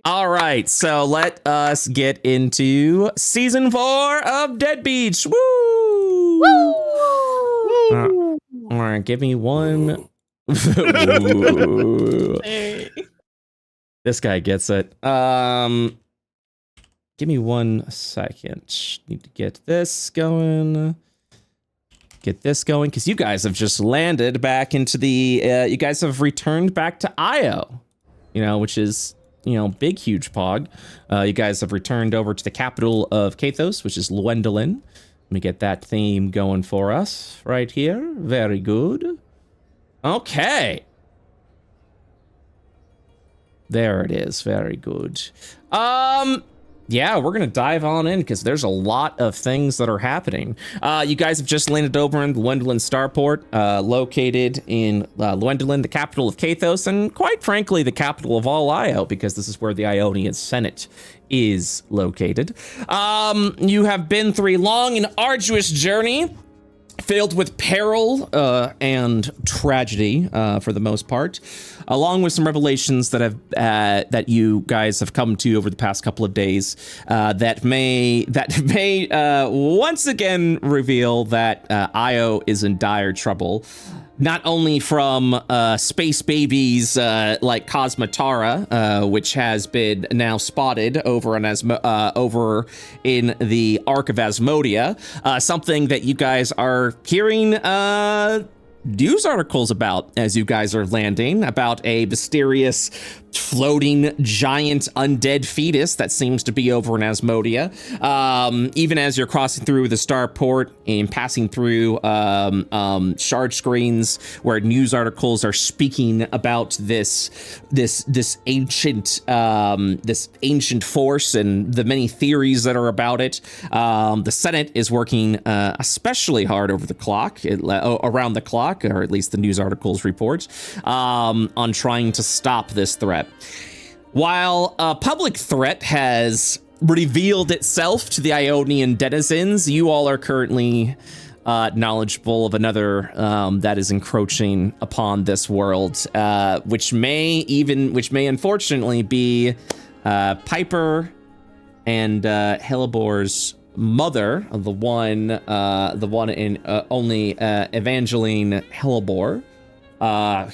All right, so let us get into season 4 of Deadbeats. Woo! Woo! All right, give me one. This guy gets it. Give me 1 second. Need to get this going. Because you guys have just landed back into the. You guys have returned back to Io, which is. Big, huge pog. You guys have returned over to the capital of Kathos, which is Lwendalin. Let me get that theme going for us right here. Very good. Okay. There it is. Very good. Yeah, we're going to dive on in because there's a lot of things that are happening. You guys have just landed over in Lwendalin Starport, located in Lwendalin, the capital of Kathos, and quite frankly, the capital of all Io, because this is where the Ionian Senate is located. You have been through a long and arduous journey, filled with peril and tragedy for the most part, along with some revelations that have that you guys have come to over the past couple of days that may once again reveal that Io is in dire trouble. Not only from space babies like Cosmatara, which has been now spotted over in the Ark of Asmodia, something that you guys are hearing news articles about as you guys are landing, about a mysterious floating giant undead fetus that seems to be over in Asmodia. Even as you're crossing through the starport and passing through shard screens where news articles are speaking about this ancient force and the many theories that are about it. The Senate is working especially hard around the clock, or at least the news articles report, on trying to stop this threat. While a public threat has revealed itself to the Ionian denizens, you all are currently knowledgeable of another that is encroaching upon this world, which may unfortunately be Piper and Helibor's mother, the one in only Evangeline Helibor.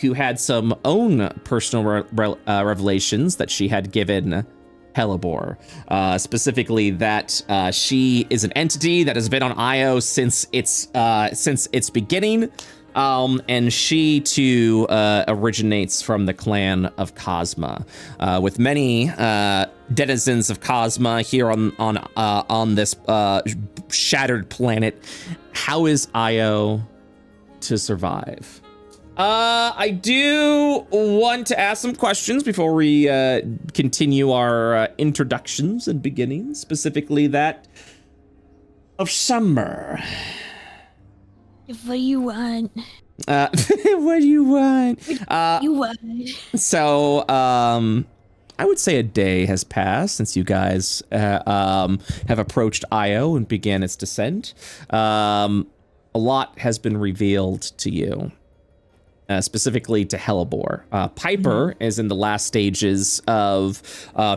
Who had some own personal revelations that she had given Helibor, specifically that she is an entity that has been on Io since its beginning, and she too originates from the clan of Cosma, with many denizens of Cosma here on this shattered planet. How is Io to survive? I do want to ask some questions before we continue our introductions and beginnings, specifically that of Summer. What do you want? What do you want? So, I would say a day has passed since you guys have approached Io and began its descent. A lot has been revealed to you. Specifically to Helibor. Piper is in the last stages of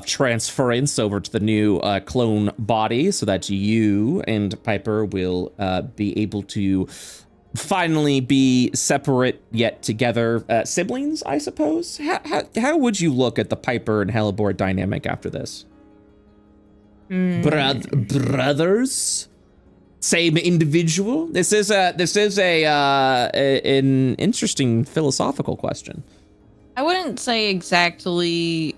transference over to the new clone body, so that you and Piper will be able to finally be separate yet together siblings, I suppose. How would you look at the Piper and Helibor dynamic after this? Brothers? Same individual? This is an interesting philosophical question. I wouldn't say exactly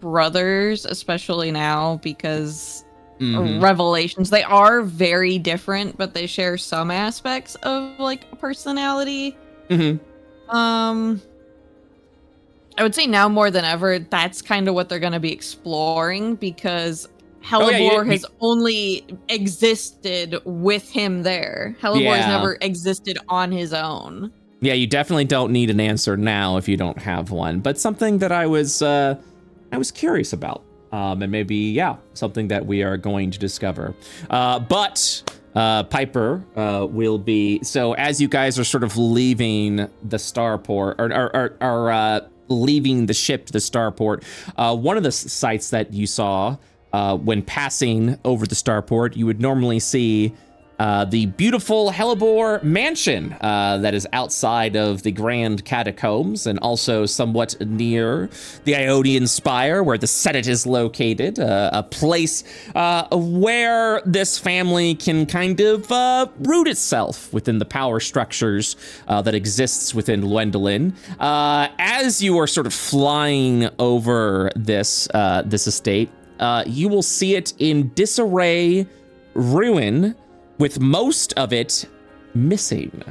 brothers, especially now, because revelations, they are very different, but they share some aspects of like personality. I would say now more than ever, that's kind of what they're going to be exploring, because Helibor has only existed with him there. Helibor has never existed on his own. Yeah, you definitely don't need an answer now if you don't have one, but something that I was curious about, and maybe something that we are going to discover. But Piper will be, so as you guys are sort of leaving the starport, or leaving the ship to the starport, one of the sites that you saw when passing over the starport, you would normally see the beautiful Hellebore mansion that is outside of the Grand Catacombs and also somewhat near the Ionian Spire where the Senate is located, a place where this family can kind of root itself within the power structures that exists within Lwendalin. As you are sort of flying over this estate, you will see it in disarray, ruin, with most of it missing.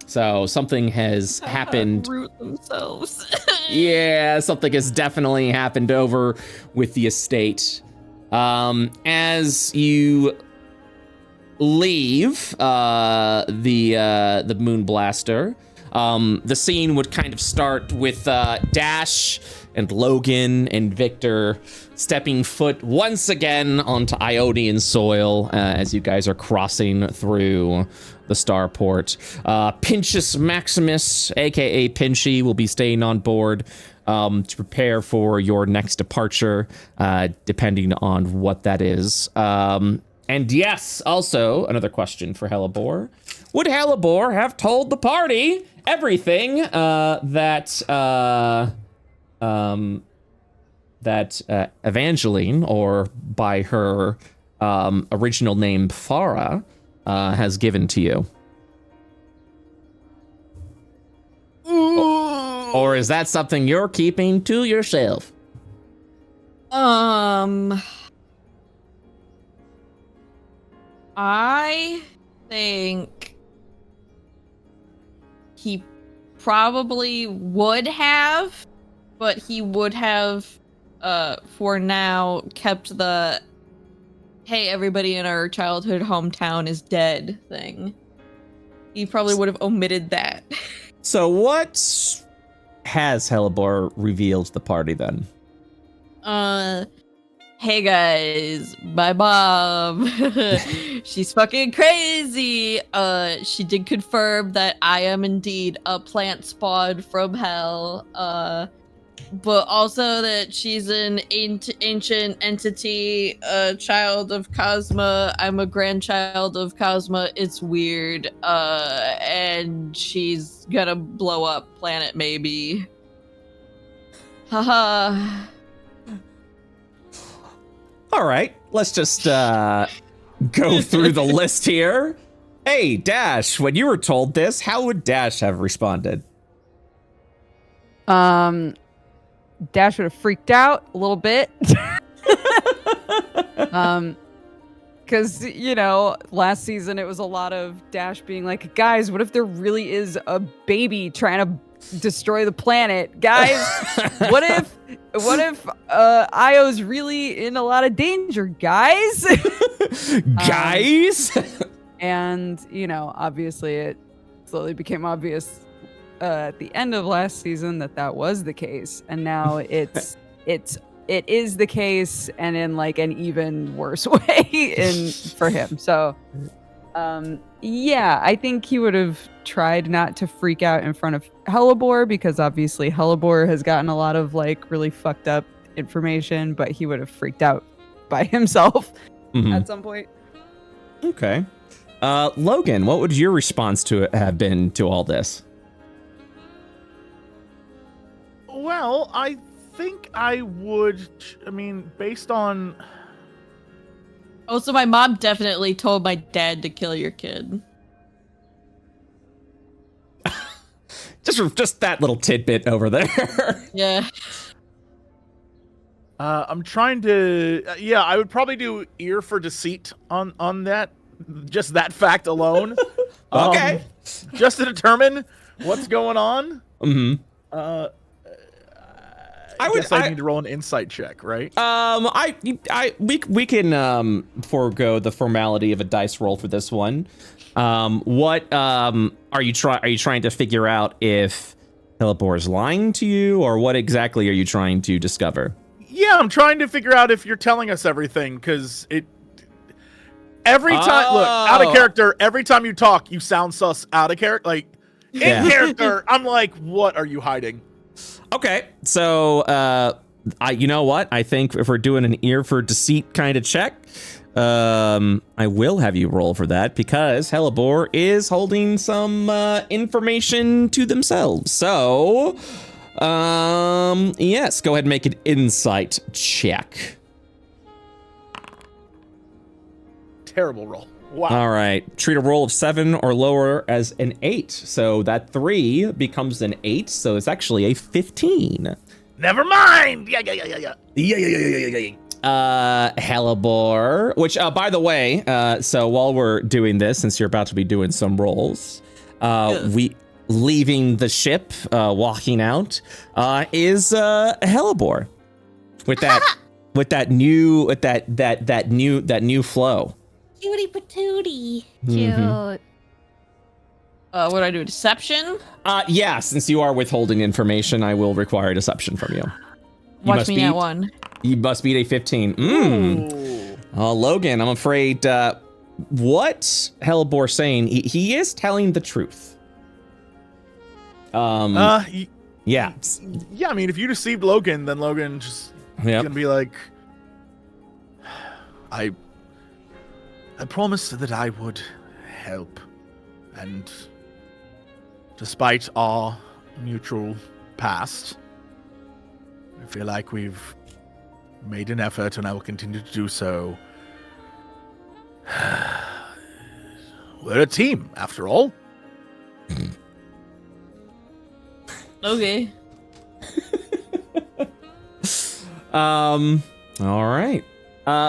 So something has happened. Root themselves. Yeah, something has definitely happened over with the estate. As you leave the Moon Blaster, the scene would kind of start with Dash and Logan and Victor stepping foot once again onto Ionian soil as you guys are crossing through the starport. Pinchus Maximus, aka Pinchy, will be staying on board to prepare for your next departure, depending on what that is. And yes, also another question for Hellebore. Would Hellebore have told the party everything that Evangeline, or by her original name Farah, has given to you? Or is that something you're keeping to yourself? I think he probably would have, but he would have, for now, kept the, hey, everybody in our childhood hometown is dead thing. He probably would have omitted that. So what has Hellebore revealed to the party then? Hey guys, my mom, she's fucking crazy. She did confirm that I am indeed a plant spawned from hell. But also that she's an ancient entity, a child of Cosma. I'm a grandchild of Cosma. It's weird. And she's gonna blow up planet maybe. Haha. All right, let's just go through the list here. Hey, Dash, when you were told this, how would Dash have responded? Dash would have freaked out a little bit. Because, you know, last season it was a lot of Dash being like, guys, what if there really is a baby trying to destroy the planet? Guys, what if Io's really in a lot of danger, guys? Guys? And, you know, obviously it slowly became obvious at the end of last season that was the case, and now it is the case, and in like an even worse way for him. So yeah, I think he would have tried not to freak out in front of Hellebore, because obviously Hellebore has gotten a lot of like really fucked up information, but he would have freaked out by himself at some point. Okay. Logan, what would your response to it have been to all this? Well, I think I would, I mean, based on... Also, my mom definitely told my dad to kill your kid. Just that little tidbit over there. Yeah. I'm trying to... yeah, I would probably do ear for deceit on that. Just that fact alone. Okay. Just to determine what's going on. Mm-hmm. I guess I need to roll an insight check, right? We can forego the formality of a dice roll for this one. What are you trying to figure out if Hellebore is lying to you, or what exactly are you trying to discover? Yeah, I'm trying to figure out if you're telling us everything, because every time, look, out of character, every time you talk, you sound sus out of character. Like, in character, I'm like, what are you hiding? Okay, so you know what? I think if we're doing an ear for deceit kind of check, I will have you roll for that because Hellebore is holding some information to themselves. So, yes, go ahead and make an insight check. Terrible roll. Wow. All right, treat a roll of 7 or lower as an 8. So that 3 becomes an 8. So it's actually a 15. Never mind. Yeah. Hellebore, which, by the way, so while we're doing this, since you're about to be doing some rolls, we leaving the ship, walking out, is Hellebore with that new flow. Cutie patootie. Cute. What do I do? Deception? Yeah, since you are withholding information, I will require deception from you. Watch me at 1. You must beat a 15. Logan, I'm afraid what Hellebore saying, he is telling the truth. Yeah. Yeah, I mean, if you deceived Logan, then Logan just gonna be like, I promised that I would help, and despite our mutual past, I feel like we've made an effort, and I will continue to do so. We're a team, after all. Okay. All right.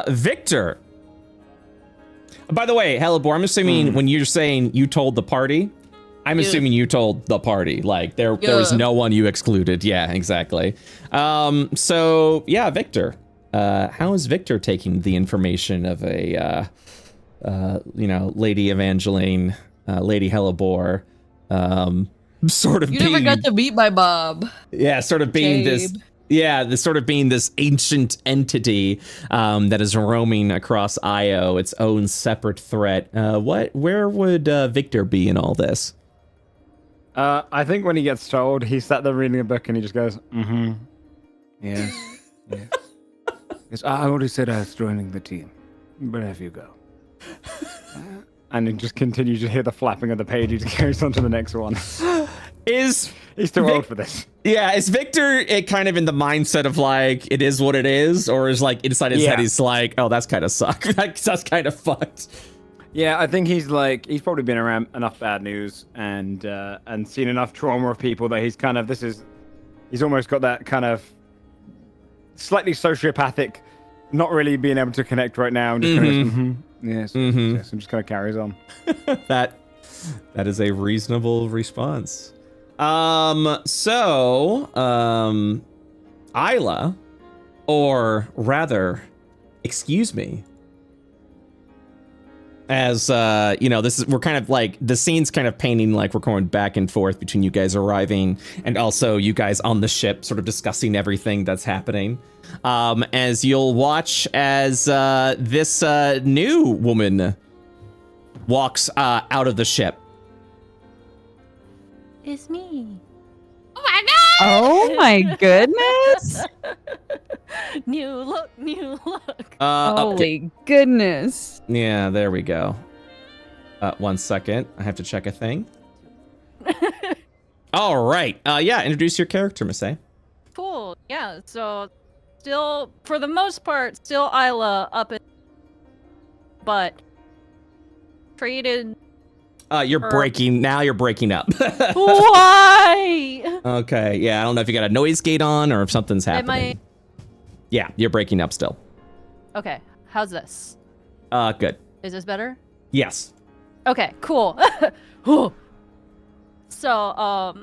Victor. By the way, Hellebore, I'm assuming when you're saying you told the party, I'm assuming you told the party. Like there was no one you excluded. Yeah, exactly. So yeah, Victor. How is Victor taking the information of a Lady Evangeline, Lady Hellebore, sort of You being, never got to meet my Bob. yeah, sort of being Gabe. this ancient entity that is roaming across Io, its own separate threat. Where would Victor be in all this? I think when he gets told, he's sat there reading a book and he just goes, yes. Yes, I already said I was joining the team, but have you go. And he just continues to hear the flapping of the pages. He carries on to the next one. He's too old for this. Yeah, is Victor kind of in the mindset of like, it is what it is? Or is like inside his head, he's like, oh, that's kind of suck. That's kind of fucked. Yeah, I think he's probably been around enough bad news and seen enough trauma of people that he's almost got that kind of slightly sociopathic, not really being able to connect right now. And just kind of, yes, and just kind of carries on. That is a reasonable response. So, Isla, or rather, excuse me, as, we're kind of like, the scene's kind of painting like we're going back and forth between you guys arriving and also you guys on the ship sort of discussing everything that's happening. As you'll watch as this new woman walks out of the ship. It's me. Oh my god! Oh my goodness! New look. Holy goodness! Yeah, there we go. 1 second, I have to check a thing. All right. Yeah, introduce your character, Masae. Cool. Yeah. So, still, for the most part, still Isla up in, but traded. You're breaking up. Why? Okay, yeah, I don't know if you got a noise gate on or if something's happening. Yeah, you're breaking up still. Okay. How's this? Good. Is this better? Yes. Okay, cool. So,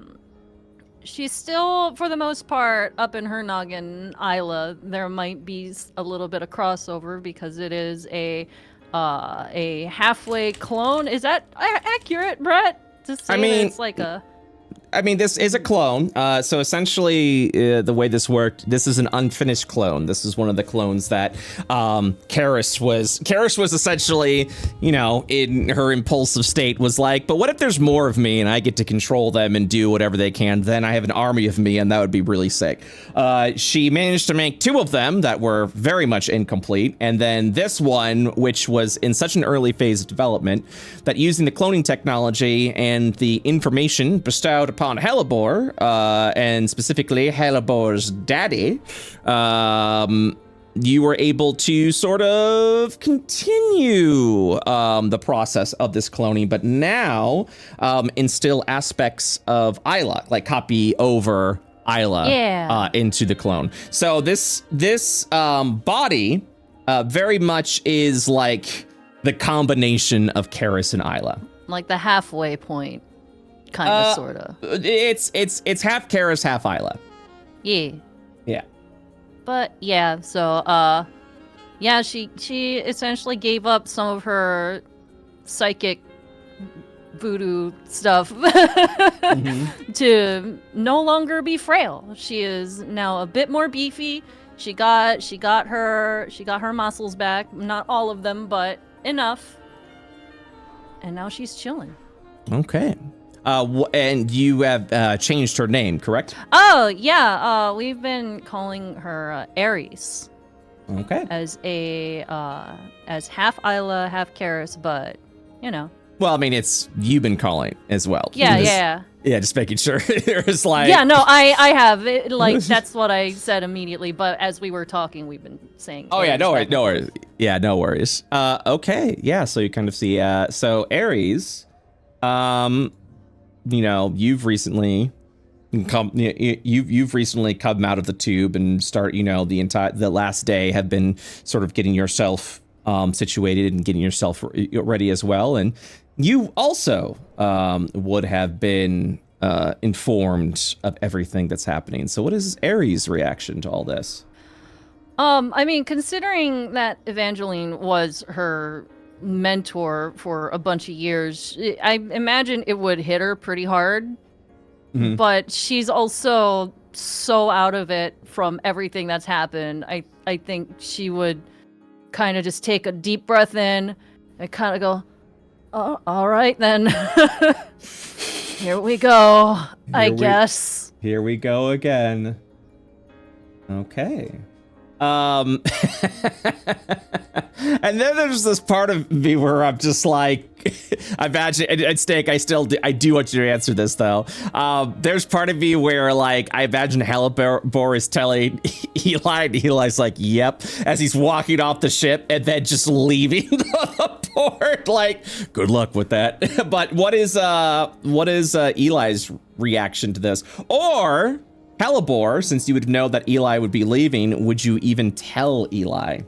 she's still, for the most part, up in her noggin, Isla. There might be a little bit of crossover because it is a halfway clone. Is that accurate, Brett? To say that it's like a... I mean, this is a clone. So essentially, the way this worked, this is an unfinished clone. This is one of the clones that Karis was essentially, you know, in her impulsive state was like, but what if there's more of me and I get to control them and do whatever they can? Then I have an army of me and that would be really sick. She managed to make 2 of them that were very much incomplete. And then this one, which was in such an early phase of development that using the cloning technology and the information bestowed upon Helibor, and specifically Helibor's daddy, you were able to sort of continue the process of this cloning, but now instill aspects of Isla, like copy over Isla into the clone. So this body very much is like the combination of Karis and Isla. Like the halfway point, kind of, sort of. It's half Karis, half Isla. Yeah. Yeah. But yeah, so yeah, she essentially gave up some of her psychic voodoo stuff to no longer be frail. She is now a bit more beefy. She got her muscles back, not all of them, but enough. And now she's chilling. Okay. And you have changed her name, correct? Oh, yeah. We've been calling her Ares. Okay. As half Isla, half Karis, but, you know. Well, I mean, you've been calling as well. Yeah. Yeah, just making sure. There's like... Yeah, no, I have. Like, that's what I said immediately, but as we were talking, we've been saying... Oh, yeah, no worries. Yeah, no worries. Okay, yeah, so you kind of see... so, Ares, you know, you've recently come out of the tube and start, you know, the last day have been sort of getting yourself situated and getting yourself ready as well. And you also would have been informed of everything that's happening. So what is Ares' reaction to all this? I mean, considering that Evangeline was her mentor for a bunch of years, I imagine it would hit her pretty hard. Mm-hmm. But she's also so out of it from everything that's happened. I think she would kind of just take a deep breath in and kind of go, oh, all right then. Here we go, I guess. Here we go again. Okay. And then there's this part of me where I'm just like, I imagine, and Steak, I do want you to answer this though. There's part of me where like, I imagine Helibor is telling Eli, and Eli's like, yep, as he's walking off the ship and then just leaving the port. Like, good luck with that. But what is Eli's reaction to this? Or Helibor, since you would know that Eli would be leaving, would you even tell Eli?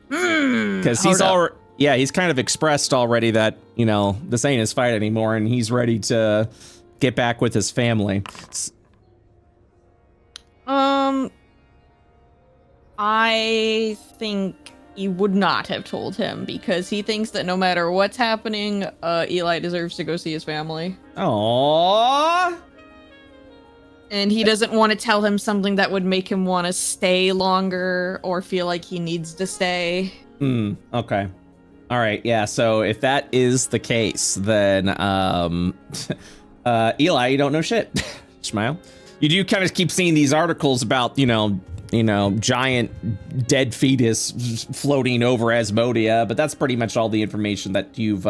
Because he's he's kind of expressed already that, you know, this ain't his fight anymore and he's ready to get back with his family. I think he would not have told him because he thinks that no matter what's happening, Eli deserves to go see his family. Aww. And he doesn't want to tell him something that would make him want to stay longer or feel like he needs to stay. Okay. All right, yeah, so if that is the case, then, Eli, you don't know shit. Smile. You do kind of keep seeing these articles about, you know, giant dead fetus floating over Asmodia, but that's pretty much all the information that you've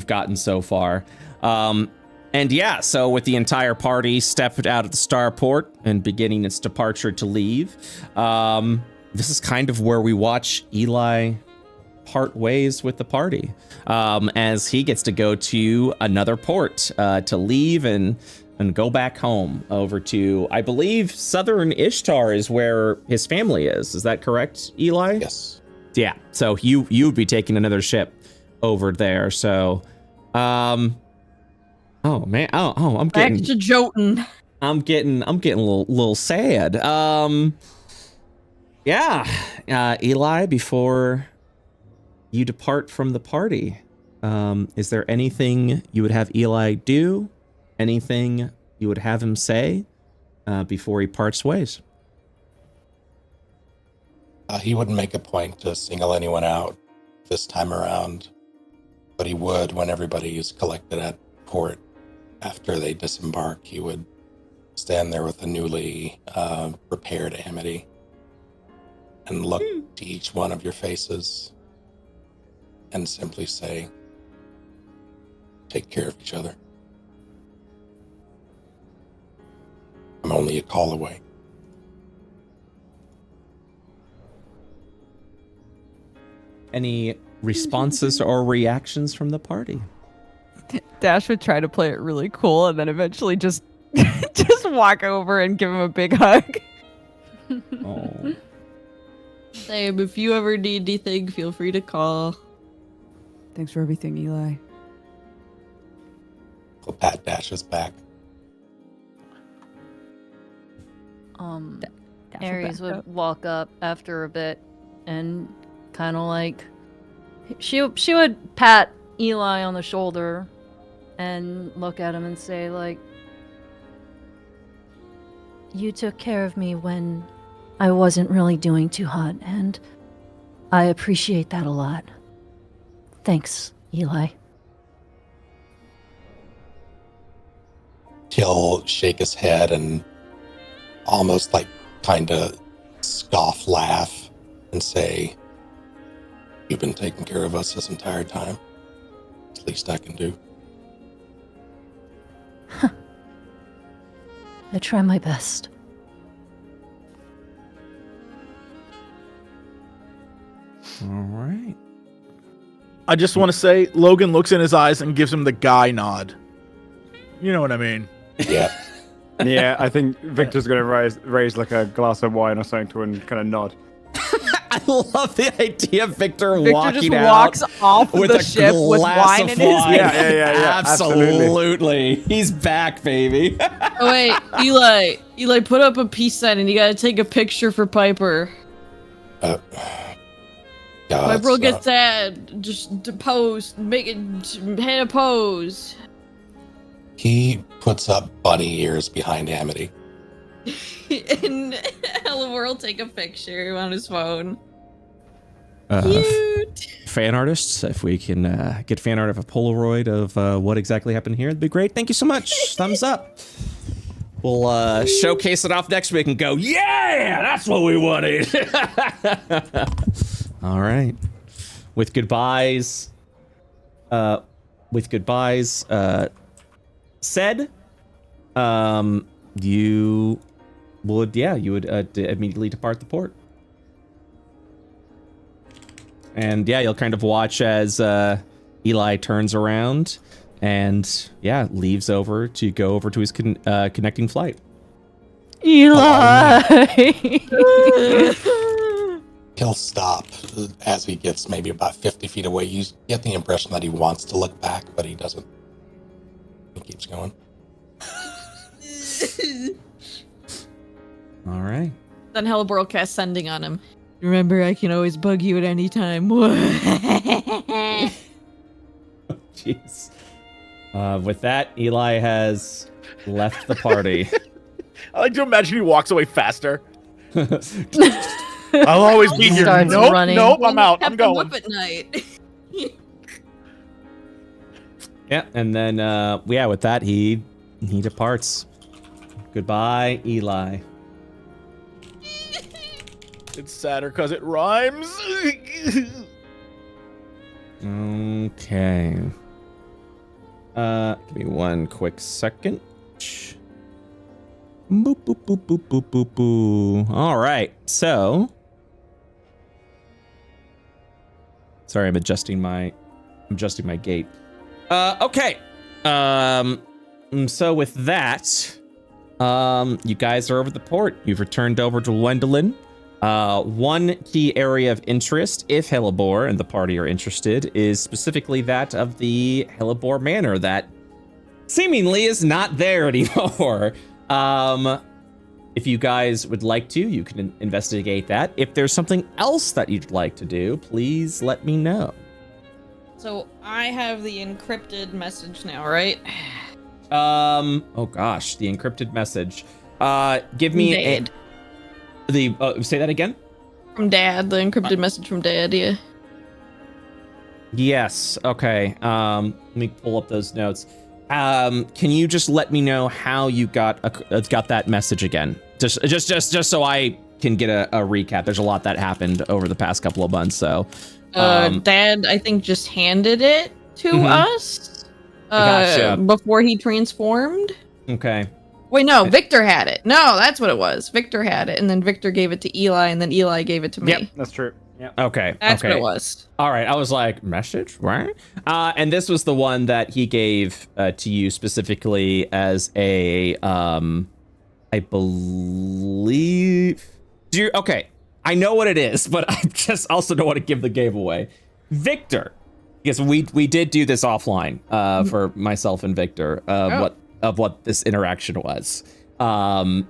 gotten so far. And yeah, so with the entire party stepped out of the starport and beginning its departure to leave, this is kind of where we watch Eli part ways with the party, as he gets to go to another port to leave and go back home over to, I believe, Southern Ishtar is where his family is. Is that correct, Eli? Yes. Yeah, so you would be taking another ship over there, so, oh man, I'm getting... Back to Jotun. I'm getting a little sad. Yeah, Eli, before you depart from the party. Is there anything you would have Eli do? Anything you would have him say before he parts ways? He wouldn't make a point to single anyone out this time around, but he would when everybody is collected at port after they disembark. He would stand there with a newly prepared amity and look to each one of your faces and simply say, take care of each other. I'm only a call away. Any responses or reactions from the party? Dash would try to play it really cool and then eventually just walk over and give him a big hug. Oh. Same. If you ever need anything, feel free to call. Thanks for everything, Eli. He'll pat Dash's back. Dash Aries will back would up. walk up after a bit and kind of like she would pat Eli on the shoulder and look at him and say like, you took care of me when I wasn't really doing too hot, and I appreciate that a lot. Thanks, Eli. He'll shake his head and almost like kind of scoff laugh and say, you've been taking care of us this entire time. It's the least I can do. I try my best. All right. I just want to say, Logan looks in his eyes and gives him the guy nod. You know what I mean? Yeah. Yeah, I think Victor's going to raise like a glass of wine or something to and kind of nod. I love the idea of Victor Victor walking just out walks off with the a ship with glass wine of in his wine. hand. Yeah, Absolutely. He's back, baby. Oh wait, Eli, put up a peace sign and you gotta take a picture for Piper. Yeah, Piper will that's, get sad. Just pose, make it, hit a pose. he puts up bunny ears behind Amity. And Elivor will take a picture on his phone. Cute. Fan artists, if we can get fan art of a Polaroid of what exactly happened here, that'd be great. Thank you so much. Thumbs up. We'll showcase it off next week and go, yeah, that's what we wanted. All right. With goodbyes said, you would immediately depart the port. And yeah, you'll kind of watch as Eli turns around and leaves over to go over to his connecting flight. Eli! He'll stop as he gets maybe about 50 feet away. You get the impression that he wants to look back, but he doesn't. He keeps going. All right. Then Helibor will cast sending on him. Remember, I can always bug you at any time. Jeez. With that, Eli has left the party. I like to imagine he walks away faster. I'll always be here. Starts Nope, running. nope, I'm out. Kept I'm him going. up at night. Yeah, and then with that he departs. Goodbye, Eli. It's sadder because it rhymes. Okay. Give me one quick second. Boop, boop, boop, boop, boop, boop, boop. All right, so. Sorry, I'm adjusting my gate. Okay. So with that, you guys are over the port. You've returned over to Wendelin. One key area of interest, if Helibor and the party are interested, is specifically that of the Helibor Manor that seemingly is not there anymore. If you guys would like to, you can investigate that. If there's something else that you'd like to do, please let me know. So I have the encrypted message now, right? Oh gosh, the encrypted message. Give me say that again? From Dad, the encrypted message from Dad, yeah. Yes. Okay. Let me pull up those notes. Can you just let me know how you got that message again? Just so I can get a recap. There's a lot that happened over the past couple of months. So, Dad, I think just handed it to us. Gotcha. Before he transformed. Okay. Wait, no, Victor had it. No, that's what it was. Victor had it, and then Victor gave it to Eli, and then Eli gave it to me. Yep, that's true. Yep. Okay. That's what it was. All right. I was like, message? Right? And this was the one that he gave to you specifically as a, I believe. Okay. I know what it is, but I just also don't want to give the game away. Victor. Because we did do this offline for myself and Victor of what this interaction was. Do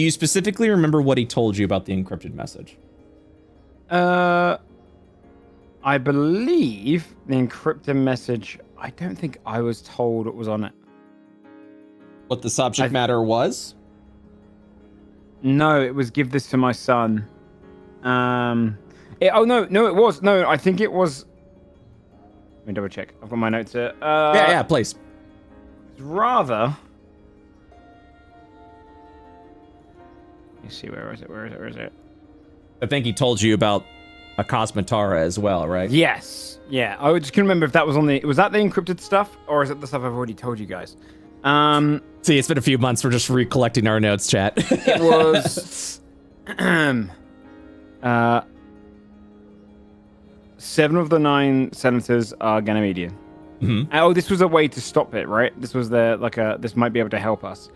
you specifically remember what he told you about the encrypted message? I believe the encrypted message, I don't think I was told what was on it. What the subject matter was? No, it was give this to my son. No, it was. No, I think it was. Let me double check. I've got my notes here. Yeah, please. Rather. Let me see, where is it? I think he told you about a Cosmetara as well, right? Yes. Yeah. I just couldn't remember if that was was that the encrypted stuff, or is it the stuff I've already told you guys? See, it's been a few months. We're just recollecting our notes, chat. It was 7 of the 9 senators are Ganymedian. Mm-hmm. Oh, this was a way to stop it, right? This was this might be able to help us.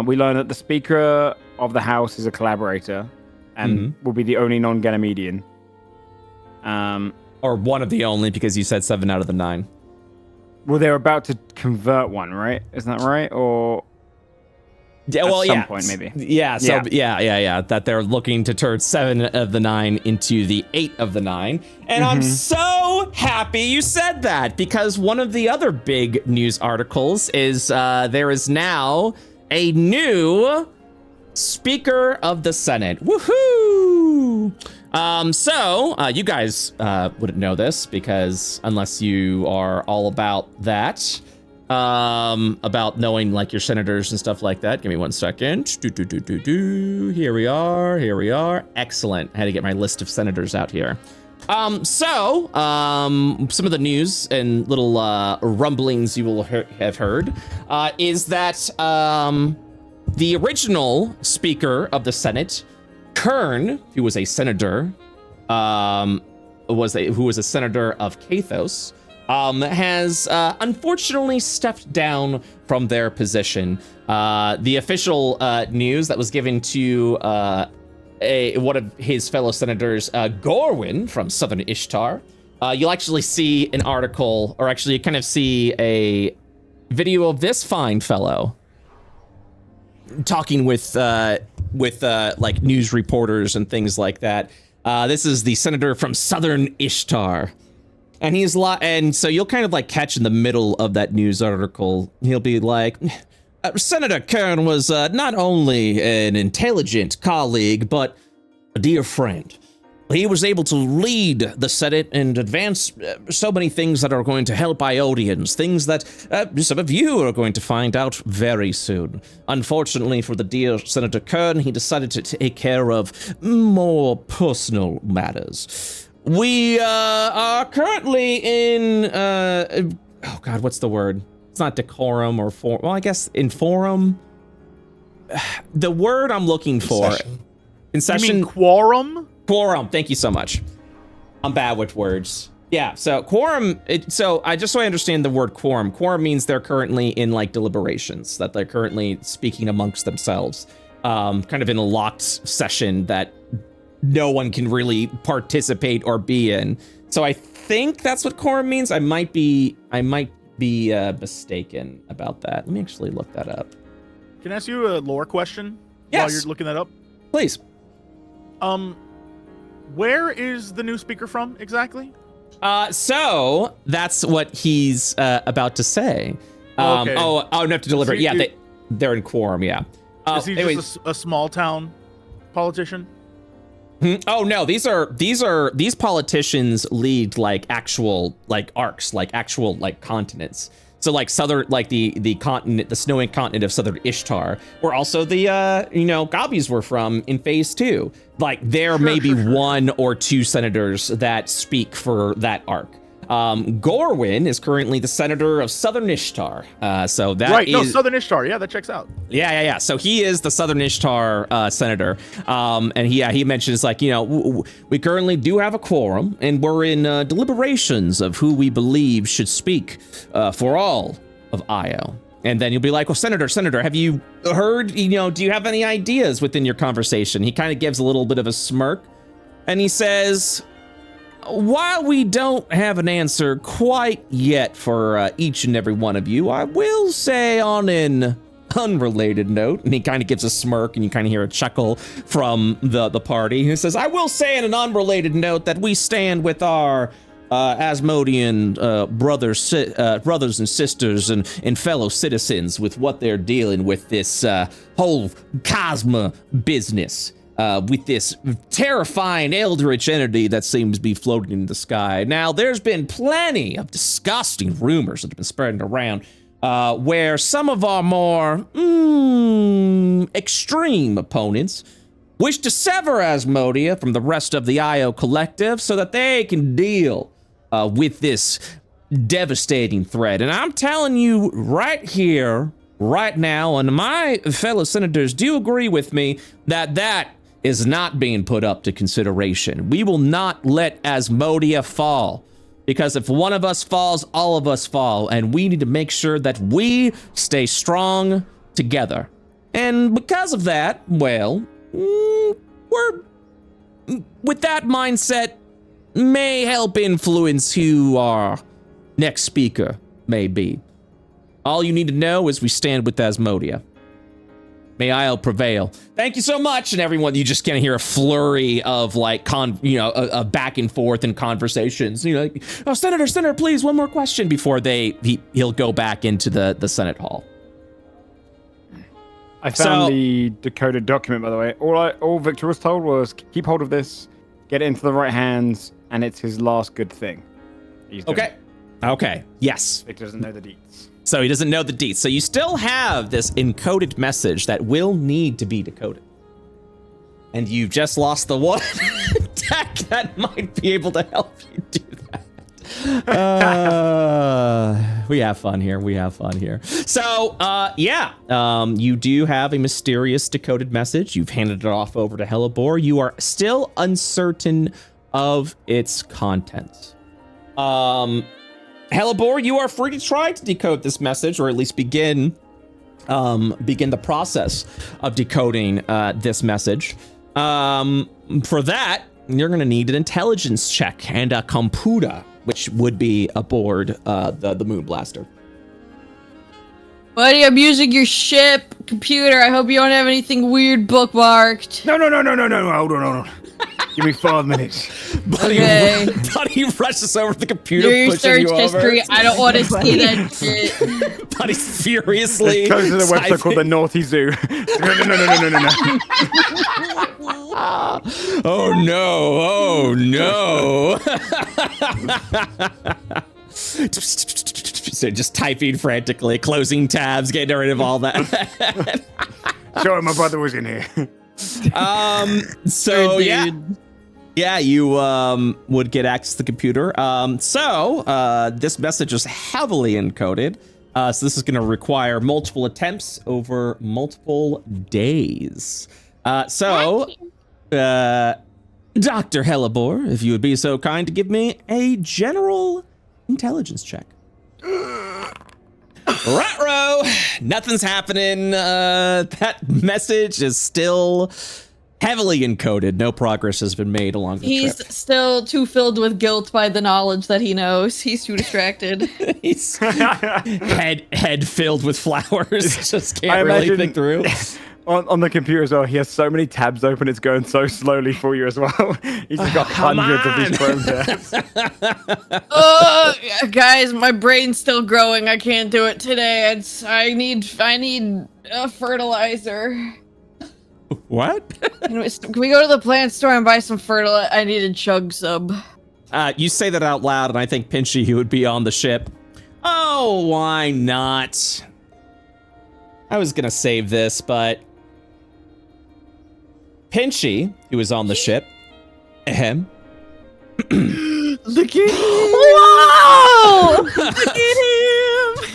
We learned that the Speaker of the House is a collaborator and will be the only non-Ganymedian. Or one of the only, because you said 7 out of the 9. Well, they're about to convert one, right? Isn't that right? Or yeah, well, at some point, maybe. Yeah. So yeah. That they're looking to turn 7 of the 9 into the 8 of the 9, and I'm so happy you said that, because one of the other big news articles is there is now a new Speaker of the Senate. Woohoo! So you guys wouldn't know this, because unless you are all about that, about knowing like your senators and stuff like that. Give me 1 second. Here we are. Excellent. I had to get my list of senators out here. Some of the news and little rumblings you will have heard is that the original Speaker of the Senate, Kern, who was a senator, who was a senator of Kathos, has unfortunately stepped down from their position. The official news that was given to one of his fellow senators, Gorwin from Southern Ishtar, you'll actually see an article, or actually you kind of see a video of this fine fellow talking with like news reporters and things like that. This is the senator from Southern Ishtar, and and so you'll kind of like catch in the middle of that news article, he'll be like, Senator Kern was not only an intelligent colleague, but a dear friend. He was able to lead the Senate and advance so many things that are going to help Iodians, things that some of you are going to find out very soon. Unfortunately for the dear Senator Kern, he decided to take care of more personal matters. We are currently in, oh God, what's the word? It's not decorum or form. Well, I guess in forum. The word I'm looking for. Concession. You mean quorum? Quorum. Thank you so much. I'm bad with words. Yeah. So quorum. So I understand the word quorum. Quorum means they're currently in like deliberations, that they're currently speaking amongst themselves, kind of in a locked session that no one can really participate or be in. So I think that's what quorum means. I might be mistaken about that. Let me actually look that up. Can I ask you a lore question? Yes. While you're looking that up? Please. Where is the new speaker from exactly? So that's what he's about to say. Okay. Oh, I have to deliver it. Is he- Yeah, they're in quorum. Yeah. Is he just a small town politician? Oh no, these politicians lead like actual like arcs, like actual like continents. So like southern, like the continent, the snowy continent of southern Ishtar, where also the Gobbies were from in phase 2. Like there may be one or two senators that speak for that arc. Gorwyn is currently the senator of southern Ishtar. So that Right, no, is Southern Ishtar. Yeah, that checks out. Yeah. So he is the Southern Ishtar senator, and he mentions like we currently do have a quorum, and we're in deliberations of who we believe should speak for all of Io. And then you'll be like, well, Senator, have you heard? Do you have any ideas within your conversation? He kind of gives a little bit of a smirk, and he says, while we don't have an answer quite yet for each and every one of you, I will say on an unrelated note, and he kind of gives a smirk, and you kind of hear a chuckle from the party. He says, I will say on an unrelated note that we stand with our Asmodean brothers and sisters and fellow citizens with what they're dealing with this whole Cosma business. With this terrifying eldritch entity that seems to be floating in the sky. Now, there's been plenty of disgusting rumors that have been spreading around where some of our more extreme opponents wish to sever Asmodea from the rest of the Io collective so that they can deal with this devastating threat. And I'm telling you right here, right now, and my fellow senators do agree with me that is not being put up to consideration. We will not let Asmodea fall, because if one of us falls, all of us fall, and we need to make sure that we stay strong together. And because of that, well, we're with that mindset may help influence who our next speaker may be. All you need to know is we stand with Asmodea. May I'll prevail. Thank you so much. And everyone, you just kind of hear a flurry of like a back and forth and conversations. Like, oh, Senator, please, one more question before he'll go back into the Senate hall. I found the decoded document, by the way. All Victor was told was keep hold of this, get it into the right hands, and it's his last good thing. Okay. Yes. Victor doesn't know the deets. So he doesn't know the deets. So you still have this encoded message that will need to be decoded. And you've just lost the one tech that might be able to help you do that. We have fun here. So, you do have a mysterious decoded message. You've handed it off over to Hellebore. You are still uncertain of its contents. Hellebore, you are free to try to decode this message, or at least begin the process of decoding this message. For that, you're going to need an intelligence check and a computer, which would be aboard the Moon Blaster. Buddy, I'm using your ship computer. I hope you don't have anything weird bookmarked. No. Hold on. Give me 5 minutes. Buddy rushes over to the computer, Do your pushes search you over. history. I don't want to see that shit. Buddy's furiously. Goes to the website called the Naughty Zoo. No. Oh no. So just typing frantically, closing tabs, getting rid of all that. Sorry, my brother was in here. So yeah, you would get access to the computer. This message is heavily encoded. So this is going to require multiple attempts over multiple days. Dr. Hellebore, if you would be so kind to give me a general intelligence check. Ruh-roh! Nothing's happening. That message is still heavily encoded. No progress has been made along the trip. He's still too filled with guilt by the knowledge that he knows. He's too distracted. He's head filled with flowers. Just can't really think through. On the computer as well, he has so many tabs open, it's going so slowly for you as well. He's just got hundreds of these Chrome tabs. Guys, my brain's still growing. I can't do it today. I need a fertilizer. What? Can we go to the plant store and buy some fertilizer? I need a chug sub. You say that out loud, and I think Pinchy, he would be on the ship. Oh, why not? I was gonna save this, but Pinchy, who was on the ship, ahem. Look at him! Wow! Look at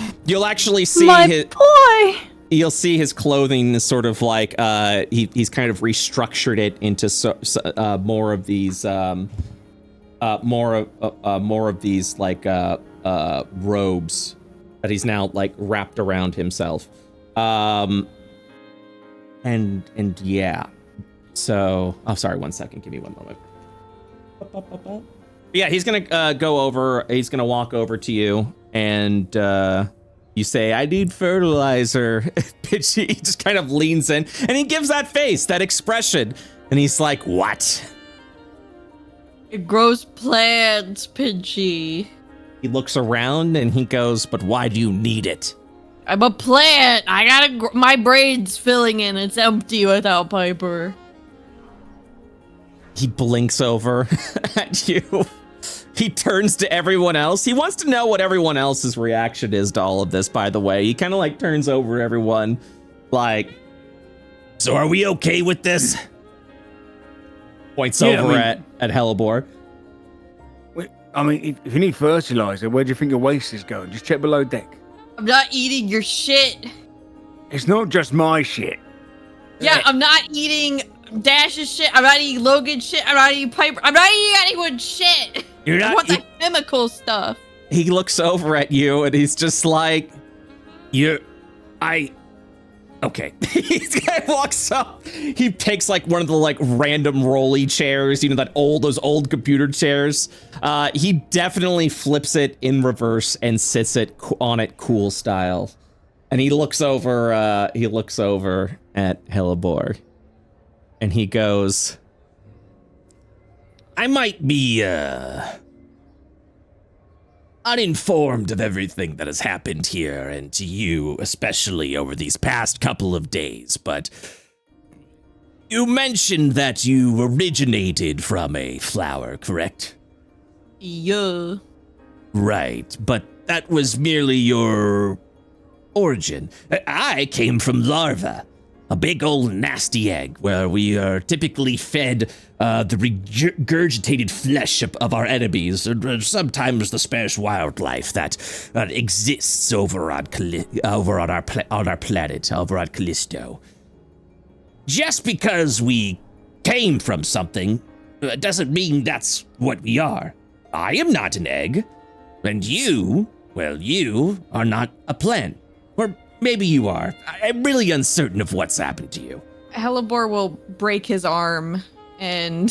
him! You'll actually see My his. boy! You'll see his clothing is sort of like he's kind of restructured it into more of these more of these like robes that he's now like wrapped around himself. And yeah. So, oh, sorry, 1 second. Give me one moment. Yeah, he's gonna go over. He's gonna walk over to you, and you say, "I need fertilizer." Pinchy just kind of leans in, and he gives that face, that expression, and he's like, "What?" It grows plants, Pinchy. He looks around and he goes, "But why do you need it?" I'm a plant. I gotta. My brain's filling in. It's empty without Piper. He blinks over at you. He turns to everyone else. He wants to know what everyone else's reaction is to all of this, by the way. He kind of like turns over everyone like, "So are we okay with this?" Points over at Hellebore. I mean, if you need fertilizer, where do you think your waste is going? Just check below deck. I'm not eating your shit. It's not just my shit. Yeah, I'm not eating Dash's shit. I'm not eating Logan's shit. I'm not eating Piper. I'm not eating anyone's shit. You're not I want the chemical stuff. He looks over at you and he's just like, okay. He kind of walks up. He takes like one of the like random rolly chairs, you know, those old computer chairs. He definitely flips it in reverse and sits on it cool style. And he looks over at Hellebore. And he goes, "I might be uninformed of everything that has happened here, and to you especially over these past couple of days, but you mentioned that you originated from a flower, correct?" Yeah. Right, but that was merely your origin. I came from larva, a big old nasty egg where we are typically fed the regurgitated flesh of our enemies, and sometimes the sparse wildlife that exists over on our planet, over on Callisto. Just because we came from something doesn't mean that's what we are. I am not an egg, and you are not a plant. Or maybe you are. I'm really uncertain of what's happened to you. Hellebore will break his arm and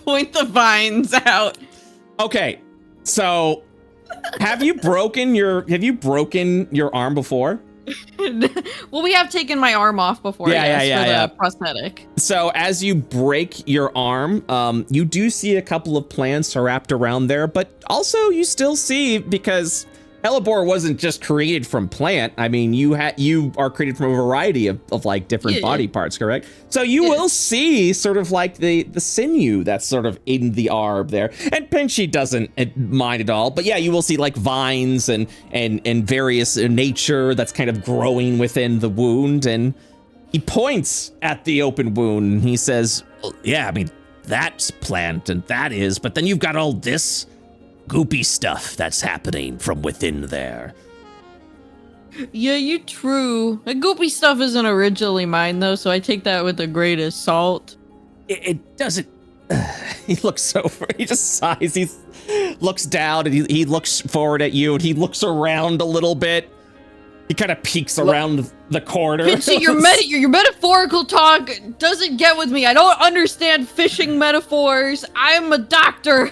point the vines out. Okay, so have you broken your arm before? Well, we have taken my arm off before. The prosthetic. So as you break your arm, you do see a couple of plants wrapped around there, but also you still see, because Hellebore wasn't just created from plant. I mean, you are created from a variety of like different body parts, correct? So you will see sort of like the sinew that's sort of in the arm there. And Pinchy doesn't mind at all. But yeah, you will see like vines and various nature that's kind of growing within the wound. And he points at the open wound and he says, "Well, yeah, I mean, that's plant and that is, but then you've got all this goopy stuff that's happening from within there." Yeah, you true. The goopy stuff isn't originally mine, though, so I take that with the greatest salt. It doesn't... He looks over, he just sighs, he looks down, and he looks forward at you, and he looks around a little bit. He kind of peeks around the corner. Pinchy, your metaphorical talk doesn't get with me. I don't understand fishing metaphors. I'm a doctor.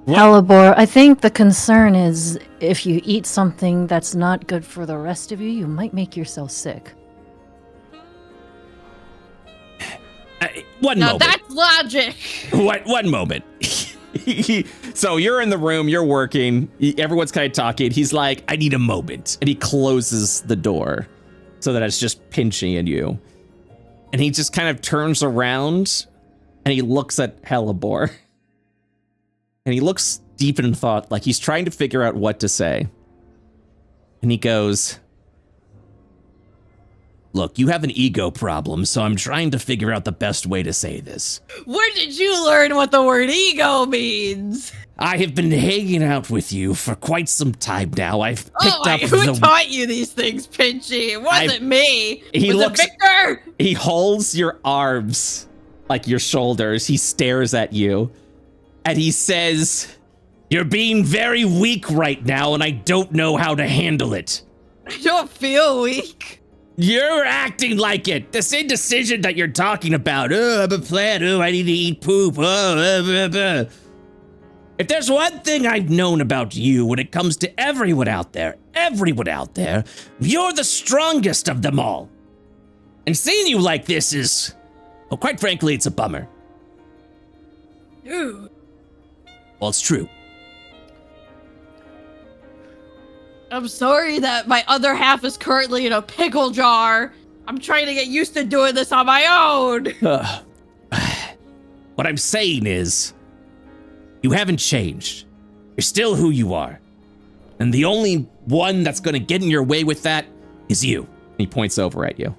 Hellebore, I think the concern is if you eat something that's not good for the rest of you, you might make yourself sick. One Now moment. that's logic. One moment. So you're in the room, you're working, everyone's kind of talking. He's like, I need a moment. And he closes the door so that it's just Pinchy and you. And he just kind of turns around and he looks at Hellebore. And he looks deep in thought, like he's trying to figure out what to say. And he goes, look, you have an ego problem, so I'm trying to figure out the best way to say this. Where did you learn what the word ego means? I have been hanging out with you for quite some time now. I've picked up who taught you these things, Pinchy? It wasn't me. He Was looks- it Victor? He holds your arms, like your shoulders. He stares at you, and he says, you're being very weak right now, and I don't know how to handle it. I don't feel weak. You're acting like it. This indecision that you're talking about. Oh, I'm a plant. Oh, I need to eat poop. Oh, If there's one thing I've known about you when it comes to everyone out there, you're the strongest of them all. And seeing you like this is, well, quite frankly, it's a bummer. Dude. Well, it's true. I'm sorry that my other half is currently in a pickle jar. I'm trying to get used to doing this on my own. What I'm saying is, you haven't changed. You're still who you are. And the only one that's gonna get in your way with that is you. He points over at you.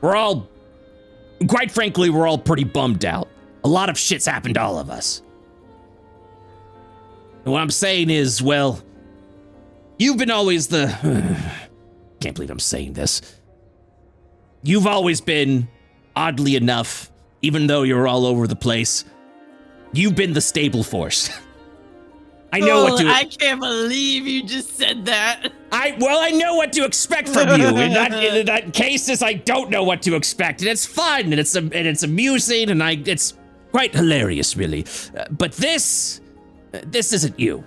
Quite frankly, we're all pretty bummed out. A lot of shit's happened to all of us. And what I'm saying is, well, you've been always can't believe I'm saying this. You've always been, oddly enough, even though you're all over the place, you've been the stable force. I know what to. I can't believe you just said that. I know what to expect from you. In that cases, I don't know what to expect, and it's fun, and it's amusing, and it's quite hilarious, really. But this isn't you.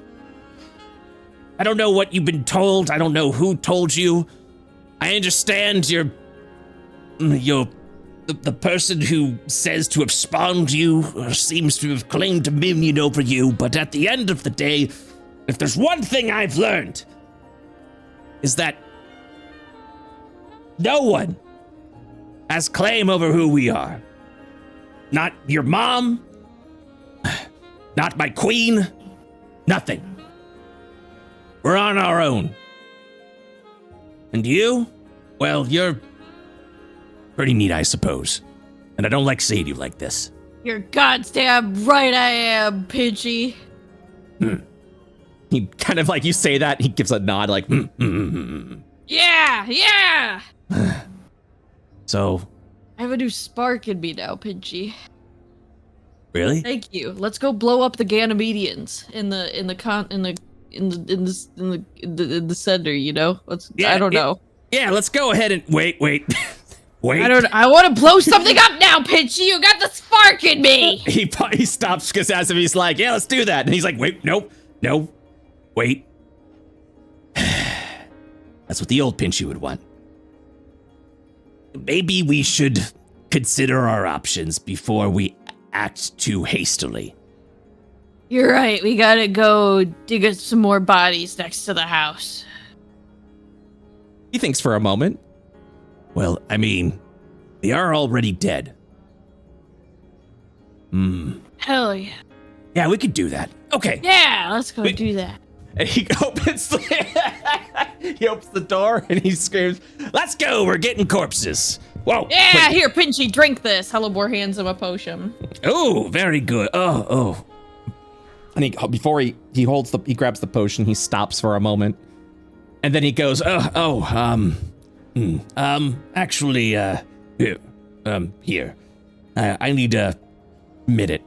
I don't know what you've been told. I don't know who told you. I understand you're the person who says to have spawned you or seems to have claimed dominion over you, but at the end of the day, if there's one thing I've learned, is that no one has claim over who we are. Not your mom, not my queen, nothing. We're on our own. And you? Well, you're pretty neat, I suppose. And I don't like seeing you like this. You're goddamn right I am, Pinchy. He kind of like, you say that, he gives a nod like, Yeah. So, I have a new spark in me now, Pinchy. really? Thank you. Let's go blow up the Ganymedians in the center, you know? I don't know. Yeah, let's go ahead and wait. Wait. I want to blow something up now, Pinchy. You got the spark in me. He stops because as if he's like, yeah, let's do that. And he's like, wait, no, wait. That's what the old Pinchy would want. Maybe we should consider our options before we act too hastily. You're right. We gotta go dig up some more bodies next to the house. He thinks for a moment. Well, I mean, they are already dead. Hell yeah. Yeah, we could do that. Okay. Yeah, let's go do that. And he opens the door and he screams, let's go, we're getting corpses. Whoa. Yeah, wait. here, Pinchy, drink this. Hellebore hands him a potion. Oh, very good. Oh. And before he grabs the potion, he stops for a moment. And then he goes, actually, here. I need a minute.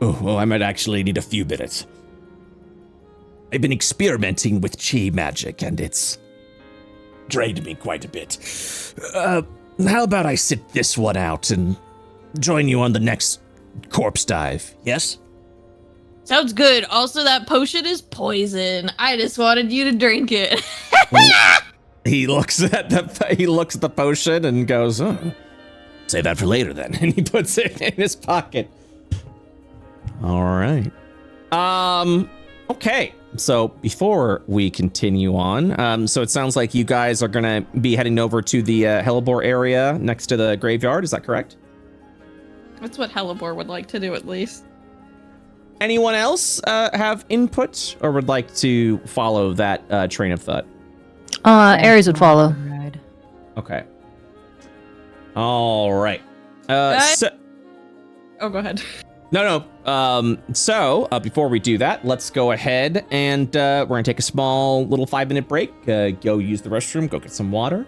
Oh, I might actually need a few minutes. I've been experimenting with chi magic, and it's drained me quite a bit. How about I sit this one out and join you on the next corpse dive, yes? Sounds good. Also, that potion is poison. I just wanted you to drink it. He looks at the potion and goes, oh, Save that for later then. And he puts it in his pocket. All right. Okay. So before we continue on, so it sounds like you guys are going to be heading over to the hellebore area next to the graveyard. Is that correct? That's what Hellebore would like to do, at least. Anyone else have input or would like to follow that train of thought? Aries would follow. Ride. Okay. All right. Oh, go ahead. No. So before we do that, let's go ahead and we're gonna take a small little 5-minute break. Go use the restroom, go get some water,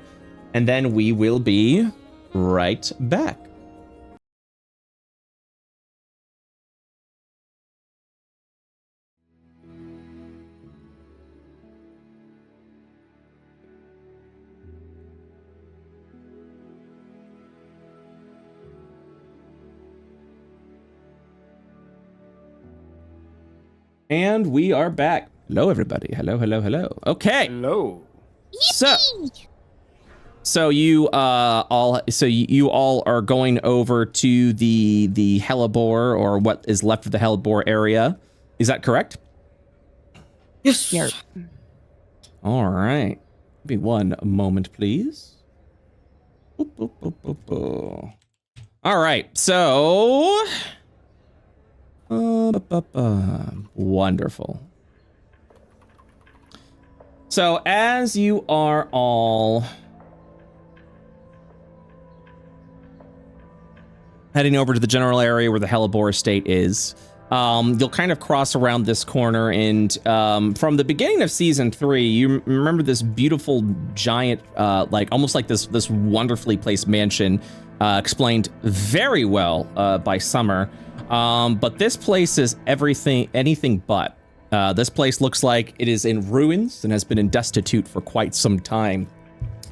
and then we will be right back. And we are back. Hello, everybody. Hello. Okay. Hello. So you you all are going over to the hellebore, or what is left of the hellebore area. Is that correct? Yes. Yep. All right. Give me one moment, please. Boop, boop, boop, boop, boop. All right. So. Wonderful. So as you are all heading over to the general area where the hellebore estate is, you'll kind of cross around this corner, and from the beginning of season 3, you remember this beautiful giant, like almost like this wonderfully placed mansion, explained very well by Summer. But this place is anything but. This place looks like it is in ruins and has been destitute for quite some time,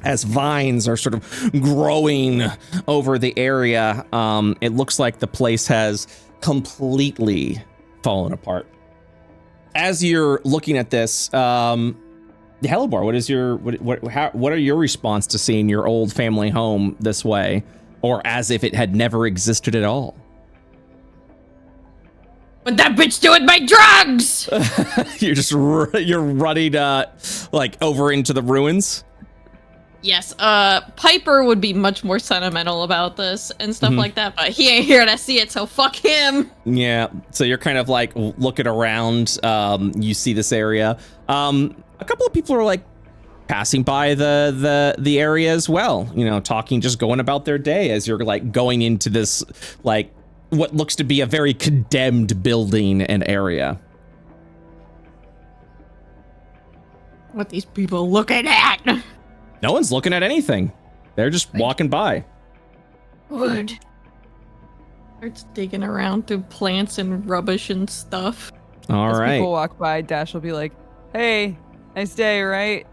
as vines are sort of growing over the area. It looks like the place has completely fallen apart. As you're looking at this, the hellebore, what are your response to seeing your old family home this way, or as if it had never existed at all? What that bitch do with my drugs? You're running like over into the ruins. Yes, Piper would be much more sentimental about this and stuff like that, but he ain't here to see it, so fuck him. Yeah, so you're kind of like looking around. You see this area. A couple of people are like passing by the area as well. You know, talking, just going about their day as you're like going into this like what looks to be a very condemned building and area. What these people looking at? No one's looking at anything. They're just walking by. Wood. Starts digging around through plants and rubbish and stuff. All As right. people walk by, Dash will be like, "Hey, nice day, right?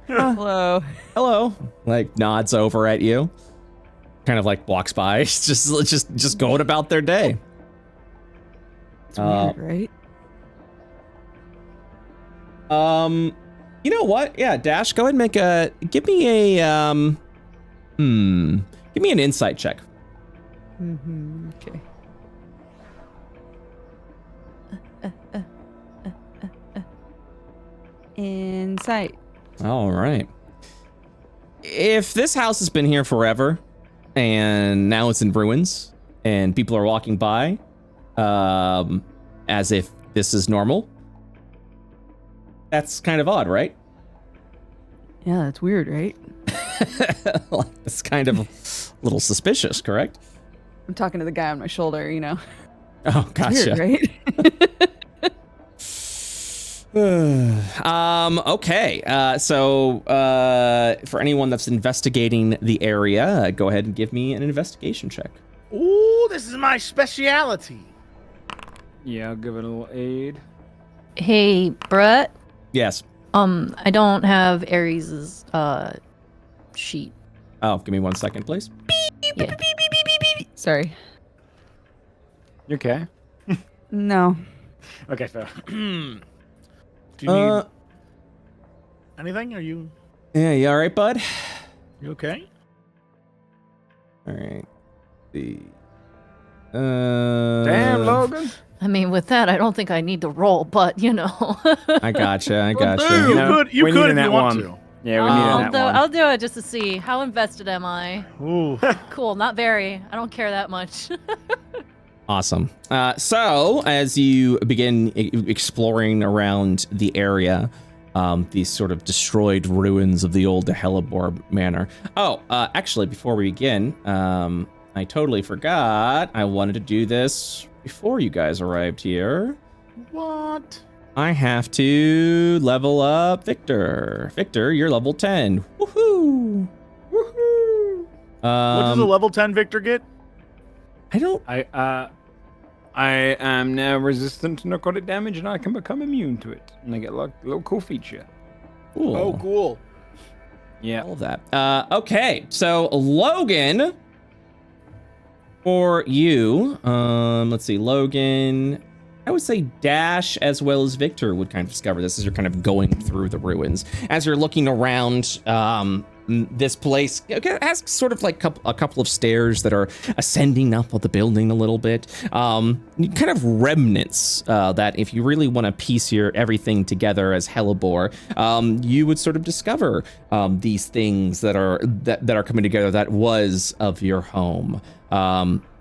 Hello." Hello. Like nods over at you. Kind of like walks by. just going about their day. It's weird, right? You know what? Yeah, Dash, go ahead and give me an insight check. Okay. Insight. All right. If this house has been here forever, and now it's in ruins, and people are walking by, as if this is normal, that's kind of odd, right? Yeah, that's weird, right? It's kind of a little suspicious, correct? I'm talking to the guy on my shoulder, you know. Oh, gotcha. Weird, right? Okay. So for anyone that's investigating the area, go ahead and give me an investigation check. Ooh, this is my speciality. Yeah, I'll give it a little aid. Hey, Brett. Yes. I don't have Ares's sheet. Oh, give me 1 second, please. Yeah. Sorry. You okay? No. Okay, fair. Do you need anything? Are you Yeah, you all right, bud? okay? All right. Damn, Logan. I mean, with that, I don't think I need to roll, but you know. I gotcha. You No, could, you we could need if a you nat want one. to. Yeah, we need that one. I'll do it just to see how invested am I. Ooh. Cool, not very. I don't care that much. Awesome. So as you begin exploring around the area, these sort of destroyed ruins of the old Hellebore Manor. Oh, actually, before we begin, I totally forgot. I wanted to do this before you guys arrived here. What? I have to level up Victor. Victor, you're level 10. Woohoo! Woohoo! What does a level 10 Victor get? I don't. I am now resistant to necrotic damage, and I can become immune to it. And I get like a little cool feature. Cool. Oh, cool. Yeah. All of that. Okay, so Logan, for you, let's see, Logan, I would say Dash as well as Victor would kind of discover this as you're kind of going through the ruins. As you're looking around, this place has sort of like a couple of stairs that are ascending up of the building a little bit. Kind of remnants that if you really want to piece everything together as Hellebore, you would sort of discover these things that are coming together that was of your home.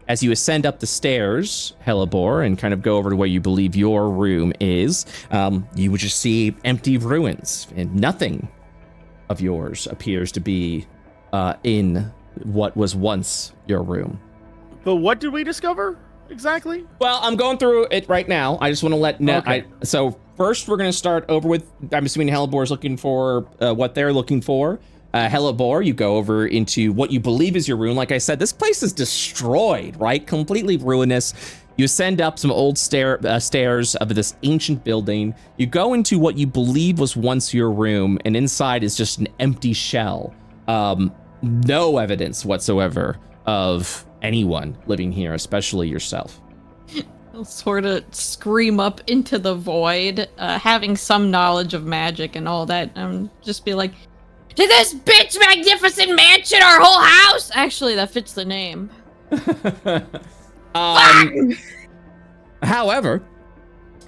As you ascend up the stairs, Hellebore, and kind of go over to where you believe your room is, you would just see empty ruins, and nothing of yours appears to be in what was once your room. But what did we discover exactly? Well, I'm going through it right now. I just want to let Okay. So first, we're going to start over with, I'm assuming Hellebore is looking for what they're looking for. Hellebore, you go over into what you believe is your room. Like I said, this place is destroyed, right? Completely ruinous. You ascend up some old stairs of this ancient building. You go into what you believe was once your room, and inside is just an empty shell. No evidence whatsoever of anyone living here, especially yourself. I'll sort of scream up into the void, having some knowledge of magic and all that, and just be like, "Did this bitch magnificent mansion our whole house?" Actually, that fits the name. However,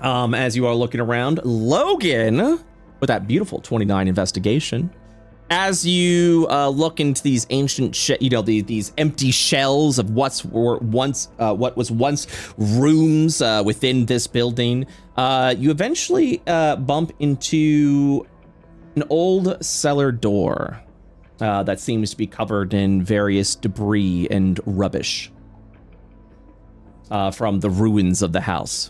as you are looking around, Logan, with that beautiful 29 investigation, as you look into these ancient, these empty shells of what was once rooms within this building, you eventually bump into an old cellar door that seems to be covered in various debris and rubbish from the ruins of the house.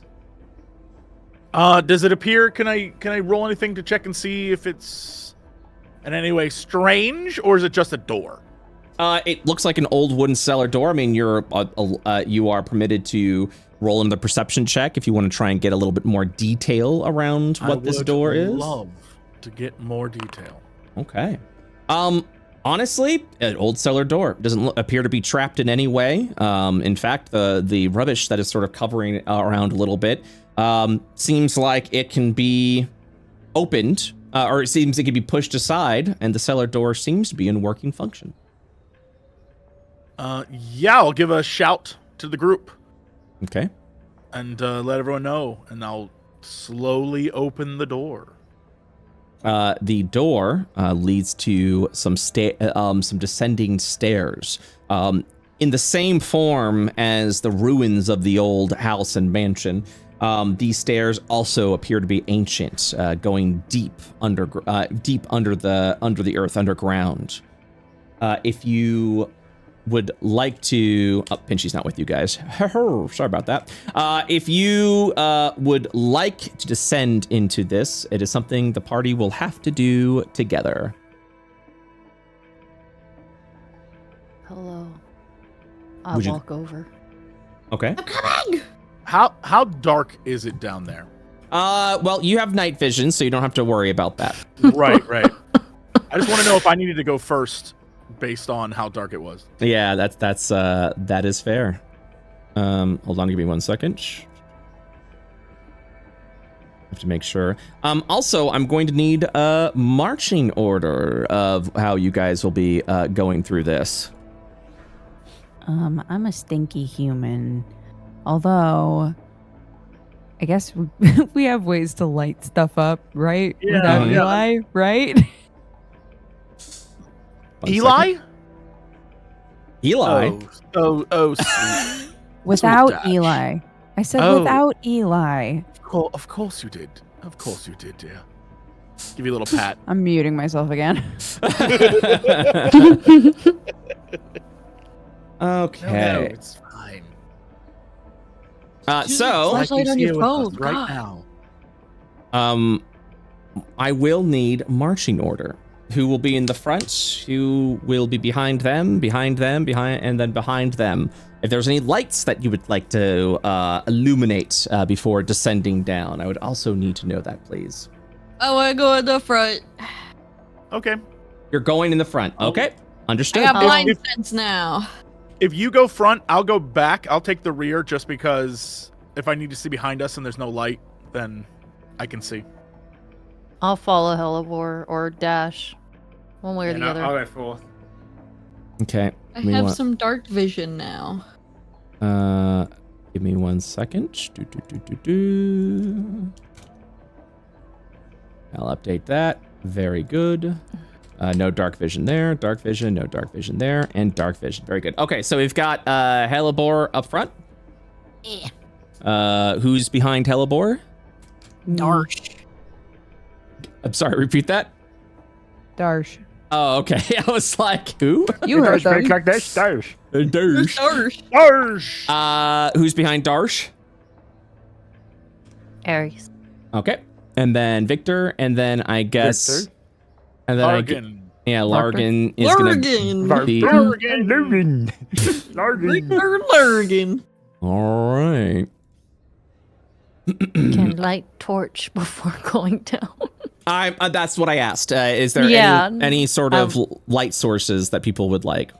Does it appear? Can I roll anything to check and see if it's in any way strange, or is it just a door? It looks like an old wooden cellar door. I mean, you are permitted to roll another perception check if you want to try and get a little bit more detail around what this door is. I would love to get more detail. Okay. Honestly, an old cellar door doesn't appear to be trapped in any way. In fact, the rubbish that is sort of covering around a little bit seems like it can be opened, or it seems it can be pushed aside, and the cellar door seems to be in working function. Yeah, I'll give a shout to the group. Okay. And let everyone know, and I'll slowly open the door. The door leads to some descending stairs, in the same form as the ruins of the old house and mansion. These stairs also appear to be ancient, going deep under the earth, underground. If you would like to, Pinchy's not with you guys. Sorry about that. If you would like to descend into this, it is something the party will have to do together. Hello. I'll walk over. Okay. I'm coming! How dark is it down there? Well, you have night vision, so you don't have to worry about that. Right. I just want to know if I needed to go first based on how dark it was. Yeah, that is fair. Hold on, give me 1 second. Have to make sure. Also, I'm going to need a marching order of how you guys will be going through this. I'm a stinky human. Although, I guess we have ways to light stuff up, right? Yeah, Without yeah. Eli, right? One Eli? second. Eli? Oh, sweet. Without Dash. Eli. I said Oh. without Eli. Of course you did. Of course you did, dear. Give you a little pat. I'm muting myself again. Okay. No, it's fine. So, Flashlight he's on your here with us phone, right God. now. I will need marching order. Who will be in the front? Who will be behind them, and then behind them? If there's any lights that you would like to illuminate before descending down, I would also need to know that, please. I want to go in the front. Okay. You're going in the front. Okay, I understood. got blind If- sense now. If you go front, I'll go back. I'll take the rear just because if I need to see behind us and there's no light, then I can see. I'll follow Hellebore or Dash, one way or the other. I'll go fourth. Okay. I give me have one- some dark vision now. Give me 1 second. I'll update that. Very good. No dark vision there. Dark vision. No dark vision there. And dark vision. Very good. Okay, so we've got Hellebore up front. Yeah. Who's behind Hellebore? Darsh. I'm sorry. Repeat that. Darsh. Oh, okay. I was like, who? You heard them. like this. Dash. Darsh. Darsh. Arsh! Who's behind Darsh? Aries. Okay. And then Victor, and then I guess, Victor? and then Largan. Largan is gonna be. Largan. Largan. All right. Can light torch before going down. That's what I asked. Is there Yeah, any sort of light sources that people would like?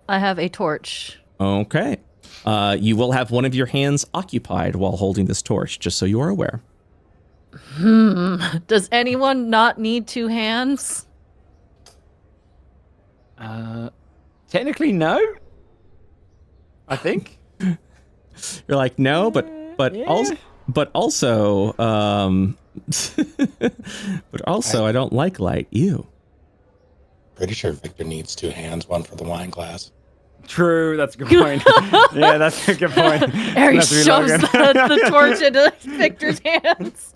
I have a torch. Okay. You will have one of your hands occupied while holding this torch, just so you are aware. Does anyone not need two hands? Technically, no. I think. You're like, no, but also, but also, I don't like light. Ew. Pretty sure Victor needs 2 hands, one for the wine glass. True, that's a good point. Yeah, that's a good point. Aries That's shoves Logan. the torch into Victor's hands.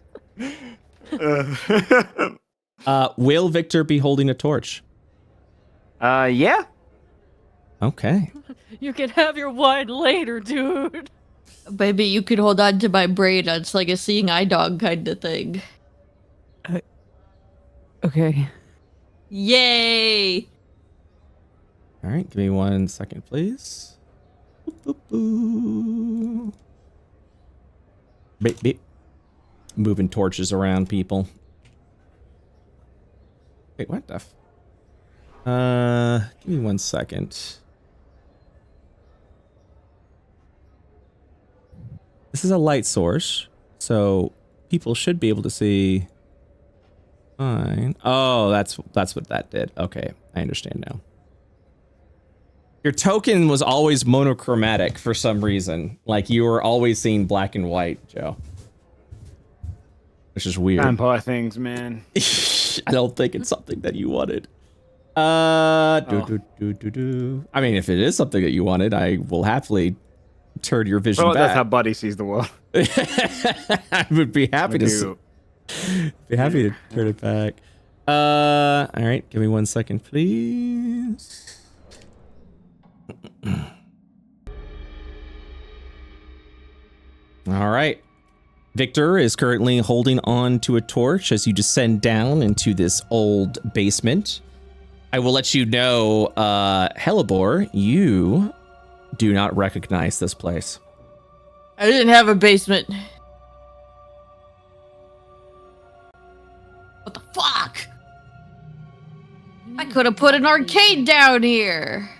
Will Victor be holding a torch? Yeah. Okay. You can have your wine later, dude. Baby, you could hold on to my brain. It's like a seeing eye dog kind of thing. Okay. Yay! All right. Give me 1 second, please. Boop, boop, boop. Beep, beep. Moving torches around, people. Wait, what the give me 1 second. This is a light source, so people should be able to see. Fine. Oh, that's what that did. Okay, I understand now. Your token was always monochromatic for some reason. Like you were always seeing black and white, Joe. Which is weird. Vampire things, man. I don't think it's something that you wanted. I mean, if it is something that you wanted, I will happily turn your vision Well, that's how back. Buddy sees the world. I would be happy to turn it back. All right, give me 1 second, please. All right. Victor is currently holding on to a torch as you descend down into this old basement. I will let you know, Hellebore, you do not recognize this place. I didn't have a basement. What the fuck? I could have put an arcade down here.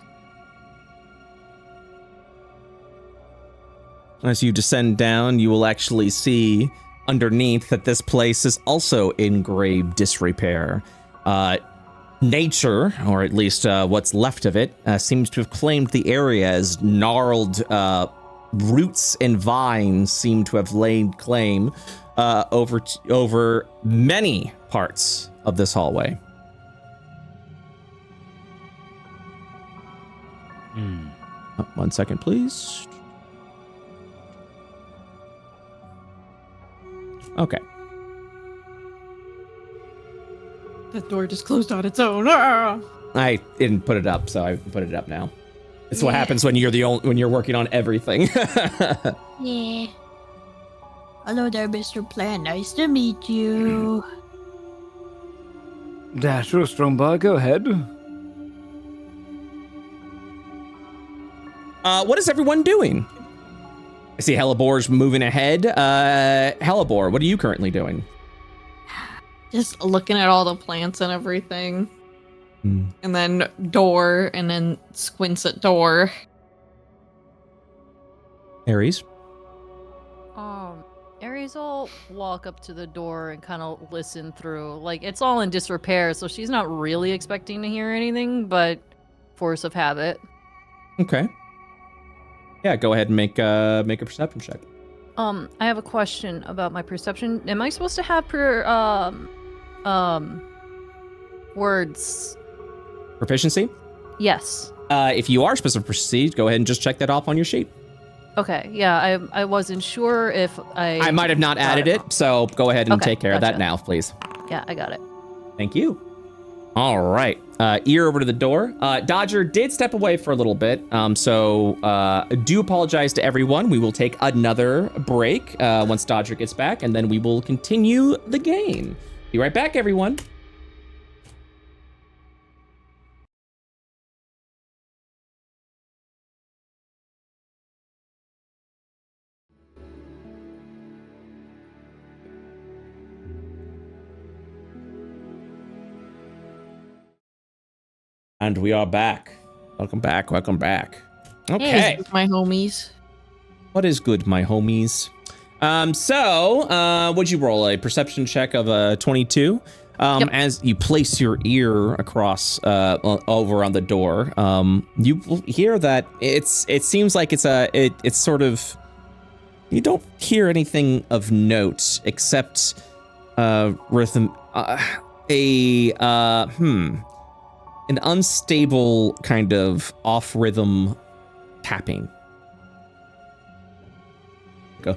As you descend down, you will actually see underneath that this place is also in grave disrepair. nature, or at least what's left of it, seems to have claimed the area as gnarled roots and vines seem to have laid claim over many parts of this hallway. One second, please. Okay. That door just closed on its own. Ah! I didn't put it up, so I put it up now. It's what happens when you're working on everything. Yeah. Hello there, Mr. Plant. Nice to meet you. Dasher, Stormrider, go ahead. What is everyone doing? I see Hellebor's moving ahead. Hellebor, what are you currently doing? Just looking at all the plants and everything. And then door, and then squints at door. Ares? Ares will walk up to the door and kind of listen through. Like, it's all in disrepair, so she's not really expecting to hear anything, but force of habit. Okay. Yeah, go ahead and make a perception check. I have a question about my perception. Am I supposed to have words? Proficiency? Yes. If you are supposed to proceed, go ahead and just check that off on your sheet. Okay, yeah, I wasn't sure if I might have not added it, so go ahead and take care of that now, please. Yeah, I got it. Thank you. All right. Ear over to the door. Dodger did step away for a little bit, so do apologize to everyone. We will take another break once Dodger gets back, and then we will continue the game. Be right back, everyone. And we are back. Welcome back. Welcome back. Okay. Hey, my homies. What is good, my homies? Would you roll a perception check of a 22? Yep. As you place your ear across over on the door, you will hear that it seems like it's sort of, you don't hear anything of note except rhythm, an unstable kind of off-rhythm tapping. Go.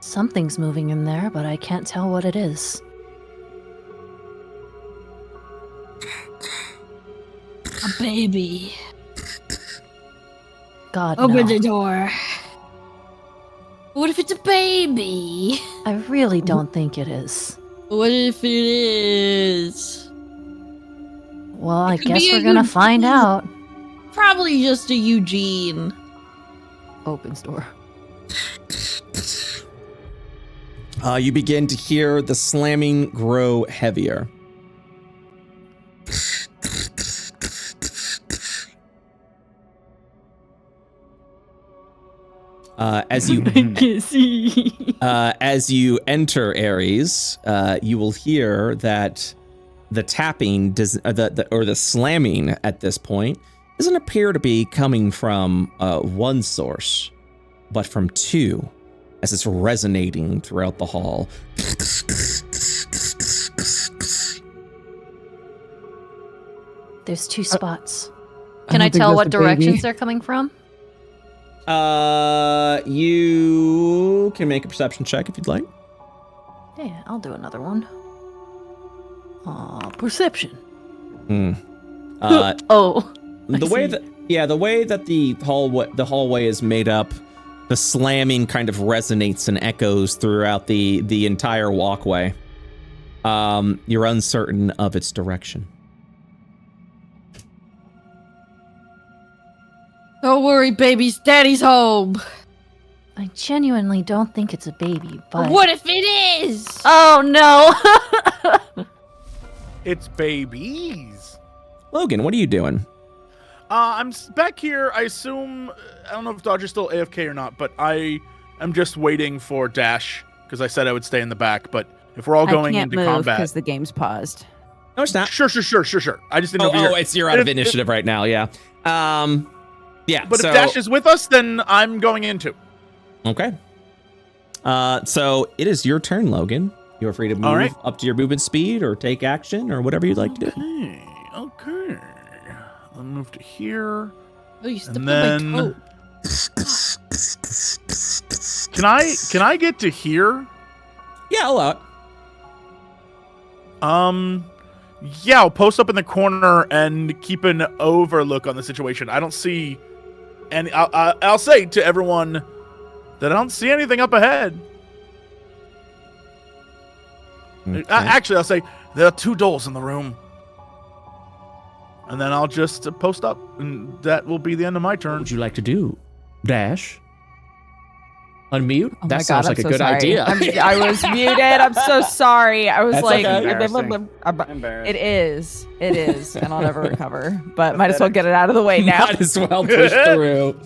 Something's moving in there, but I can't tell what it is. A baby. God, Open no. the door. What if it's a baby? I really don't think it is. What if it is? Well, I could guess be a we're gonna good find clue. out. Probably just a Eugene. Opens door. You begin to hear the slamming grow heavier. As you enter Ares, you will hear that the tapping or the slamming at this point doesn't appear to be coming from one source, but from two, as it's resonating throughout the hall. There's two spots. Can I tell what directions they're coming from? You can make a perception check if you'd like. Yeah, I'll do another one. Perception. The way that the hallway is made up, the slamming kind of resonates and echoes throughout the entire walkway. You're uncertain of its direction. Don't worry, babies. Daddy's home. I genuinely don't think it's a baby, but... What if it is? Oh, no! It's babies. Logan, what are you doing? I'm back here. I assume, I don't know if Dodger's still AFK or not, but I am just waiting for Dash because I said I would stay in the back. But if we're all going into combat, because the game's paused. No, it's not. Sure. I just didn't know. You're out of initiative right now. Yeah. Yeah. But if Dash is with us, then I'm going in too. Okay. So it is your turn, Logan. You're free to move up to your movement speed or take action or whatever you'd like to do. Okay. I'll move to here. Oh, you stepped on my toe. Can I get to here? Yeah, I'll allow it. Yeah, I'll post up in the corner and keep an overlook on the situation. I don't see, and I'll say to everyone that I don't see anything up ahead. Okay. Actually, I'll say there are 2 doors in the room, and then I'll just post up, and that will be the end of my turn. What would you like to do, Dash? Unmute? Oh that sounds like a good idea. I was muted. I'm so sorry. I was That's like, okay. Embarrassing. It is, and I'll never recover. But might as well get it out of the way now. Might as well push through.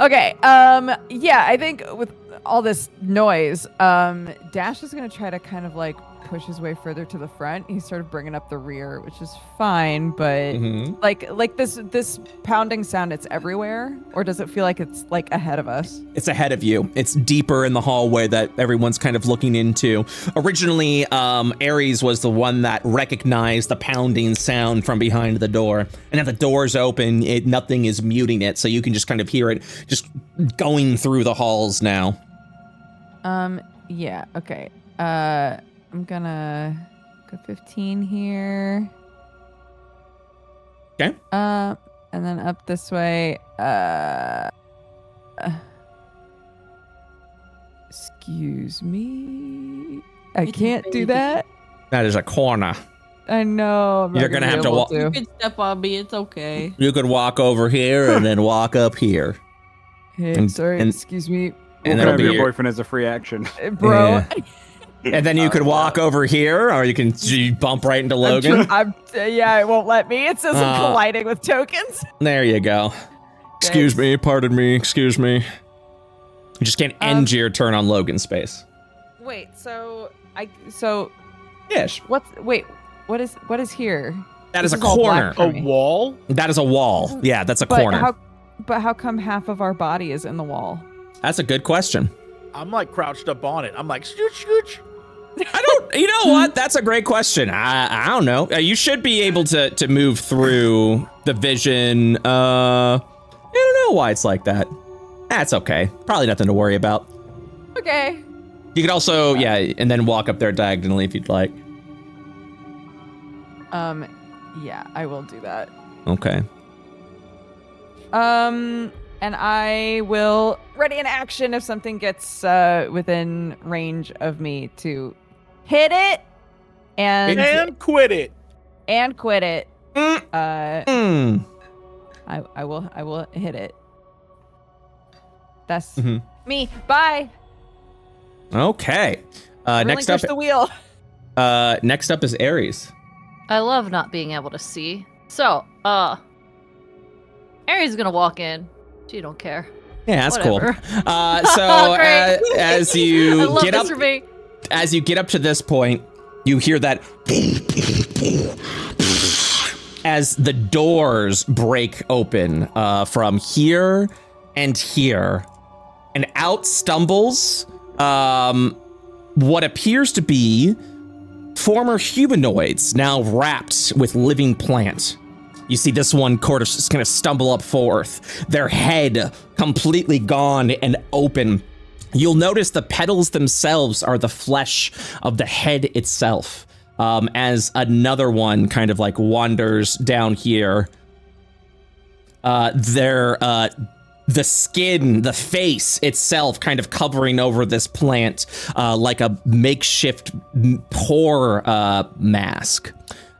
Okay. Yeah, I think with all this noise, Dash is gonna try to kind of like push his way further to the front. He's sort of bringing up the rear, which is fine, but like this pounding sound, it's everywhere, or does it feel like it's like ahead of us? It's ahead of you. It's deeper in the hallway that everyone's kind of looking into. Originally, Ares was the one that recognized the pounding sound from behind the door, and if the door's open, nothing is muting it, so you can just kind of hear it just going through the halls now. Yeah. Okay. I'm gonna go 15 here. Okay. And then up this way. Excuse me. I can't do that. That is a corner. I know. You're gonna have to walk. You can step on me. It's okay. You could walk over here and then walk up here. Hey, sorry. Excuse me, And That'll that'll be be your your, boyfriend as a free action. bro. Yeah. And then you could walk over here, or you can bump right into Logan. Yeah, it won't let me. It says I'm colliding with tokens. There you go. Excuse me, pardon me, excuse me. You just can't end your turn on Logan's space. Wait, so Yes. what is here? That is This a all corner. black for A me. wall? That is a wall. Yeah, that's a corner. But how come half of our body is in the wall? That's a good question. I'm like crouched up on it. I'm like scooch. You know what? That's a great question. I don't know. You should be able to move through the vision. I don't know why it's like that. That's okay. Probably nothing to worry about. Okay. You could also, and then walk up there diagonally if you'd like. Yeah, I will do that. Okay. And I will ready in action if something gets within range of me to hit it and quit it. And quit it. I will hit it. That's me. Bye. Okay. Next up, the wheel. Next up is Ares. I love not being able to see. So, Ares is gonna walk in. She don't care. Yeah, that's Whatever. cool. So as you I love get this up, for me. as you get up to this point, you hear that as the doors break open from here and here, and out stumbles what appears to be former humanoids now wrapped with living plant. You see this one kind of stumble up forth, their head completely gone and open. You'll notice the petals themselves are the flesh of the head itself, as another one kind of like wanders down here. The skin, the face itself kind of covering over this plant like a makeshift pore mask.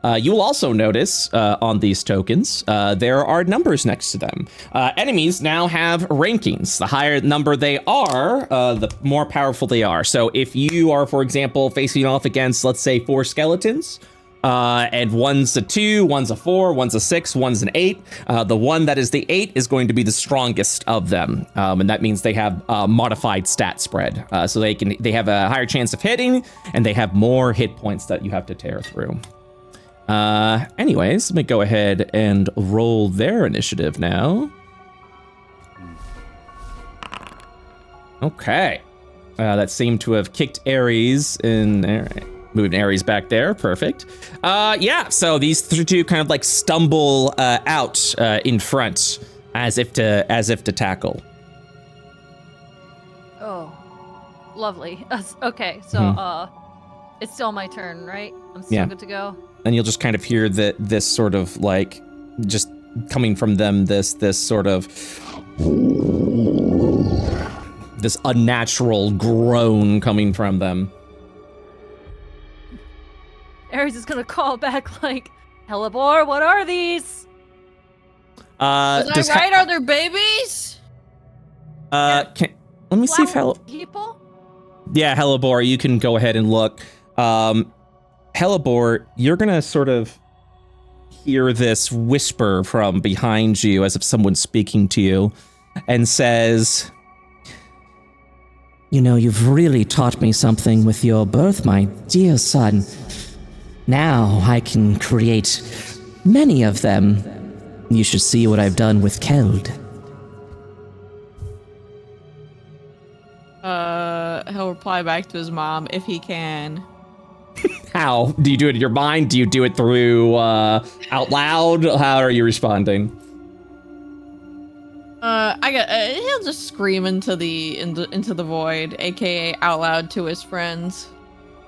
You will also notice on these tokens, there are numbers next to them. Enemies now have rankings. The higher number they are, the more powerful they are. So if you are, for example, facing off against, let's say, 4 skeletons, And one's a 2, one's a 4, one's a 6, one's an 8. The one that is the 8 is going to be the strongest of them, and that means they have modified stat spread, so they have a higher chance of hitting, and they have more hit points that you have to tear through. Anyways, let me go ahead and roll their initiative now. Okay. That seemed to have kicked Ares in there. Moving Ares back there. Perfect. Yeah, so these two kind of like stumble out in front as if to tackle. Oh, lovely. Okay, so it's still my turn, right? I'm still good to go. And you'll just kind of hear this sort of like just coming from them, this sort of this unnatural groan coming from them. Ares is gonna call back like, Hellebore, what are these? Was I right? Are there babies? Let me see if people? Yeah, Hellebore, you can go ahead and look. Hellebore, you're gonna sort of hear this whisper from behind you as if someone's speaking to you and says, "You know, you've really taught me something with your birth, my dear son. Now I can create many of them. You should see what I've done with Keld." He'll reply back to his mom if he can. How? Do you do it in your mind? Do you do it through out loud? How are you responding? He'll just scream into the void, aka out loud to his friends.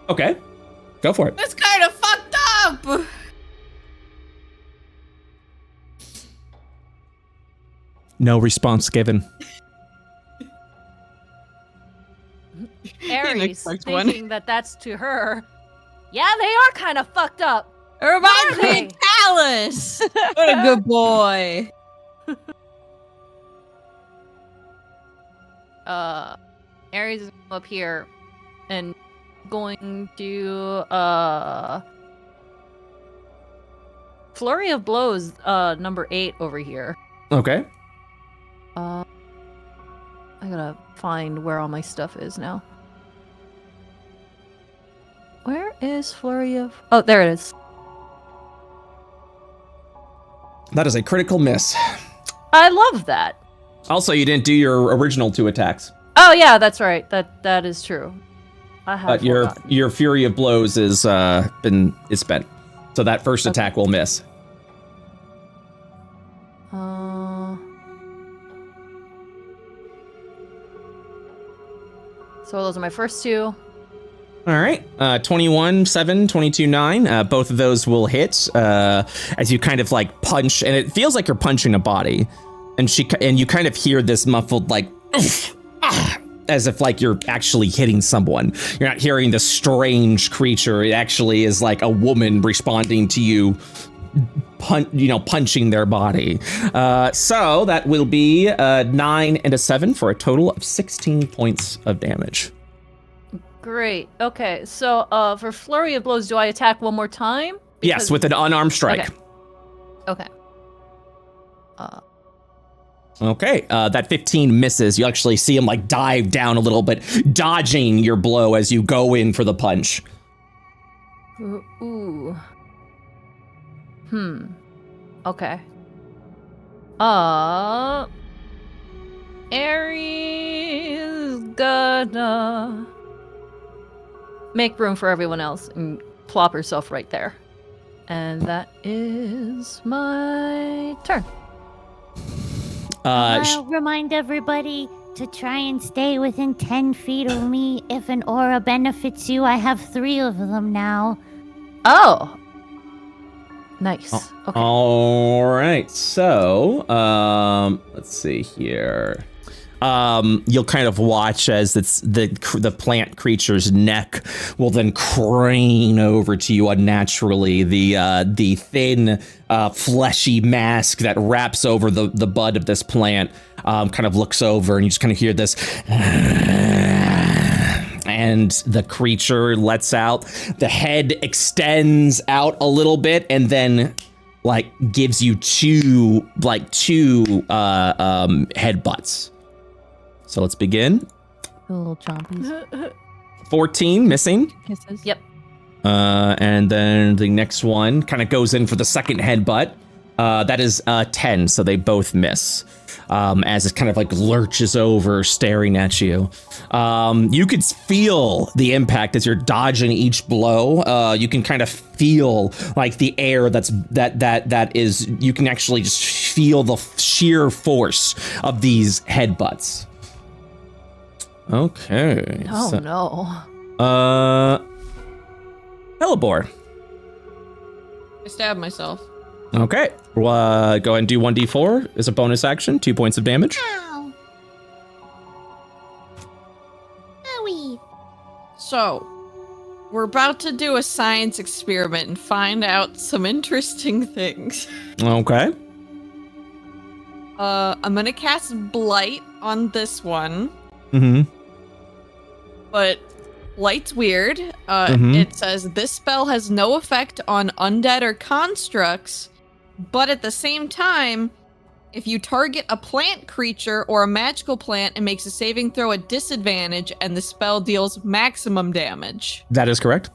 Okay. Go for it. It's kind of fucked up! No response given. Ares, thinking that that's to her. Yeah, they are kind of fucked up. It reminds me of Alice! What a good boy. Ares is up here and going to Flurry of Blows, number 8 over here. Okay. I gotta find where all my stuff is now. Where is Flurry of... Oh, there it is. That is a critical miss. I love that. Also, you didn't do your original 2 attacks. Oh yeah, that's right. That is true. I have. But your Fury of Blows is spent, so that first attack will miss. So those are my first 2. All right, 21, 7, 22, 9. Both of those will hit as you kind of like punch, and it feels like you're punching a body, and you kind of hear this muffled like, as if like you're actually hitting someone. You're not hearing the strange creature. It actually is like a woman responding to you, punching their body. So that will be 9 and a 7 for a total of 16 points of damage. Great. Okay, so for Flurry of Blows, do I attack one more time? Yes, with an unarmed strike. Okay. Okay, that 15 misses. You actually see him like dive down a little bit, dodging your blow as you go in for the punch. Ooh. Okay. Ares gonna make room for everyone else and plop herself right there. And that is my turn. I'll remind everybody to try and stay within 10 feet of me. If an aura benefits you, I have 3 of them now. Oh. Nice. Okay. All right, so let's see here. You'll kind of watch as the plant creature's neck will then crane over to you unnaturally. The thin, fleshy mask that wraps over the bud of this plant kind of looks over, and you just kind of hear this And the creature lets out, the head extends out a little bit and then like gives you two headbutts. So let's begin. The little chompies. 14 missing. Kisses. Yep. And then the next one kind of goes in for the second headbutt. That is 10, so they both miss. As it kind of like lurches over, staring at you. You could feel the impact as you're dodging each blow. You can kind of feel like the air that is. You can actually just feel the sheer force of these headbutts. Okay. Oh so, no. Hellebore. I stabbed myself. Okay. Go ahead and do 1d4 as a bonus action. 2 points of damage. Ow. Owie. So, we're about to do a science experiment and find out some interesting things. Okay. I'm gonna cast Blight on this one. Mm-hmm. But Blight's weird. It says this spell has no effect on undead or constructs, but at the same time, if you target a plant creature or a magical plant, it makes a saving throw at disadvantage, and the spell deals maximum damage. That is correct.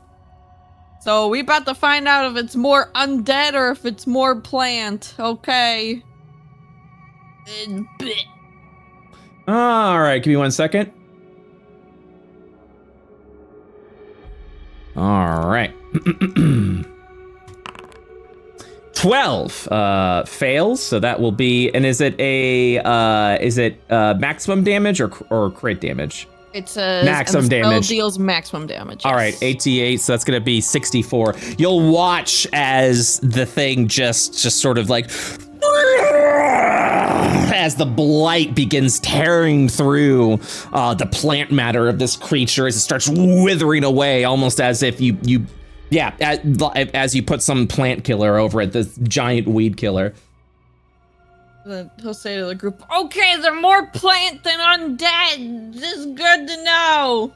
So we about to find out if it's more undead or if it's more plant. Okay. All right, give me 1 second. All right. 12 fails, so that will be. And is it maximum damage or crit damage? It says maximum and the damage. spell deals maximum damage. All right, 88, so that's gonna be 64. You'll watch as the thing just sort of like as the blight begins tearing through the plant matter of this creature as it starts withering away, almost as if as you put some plant killer over it, this giant weed killer. Then he'll say to the group, okay, they're more plant than undead. This is good to know.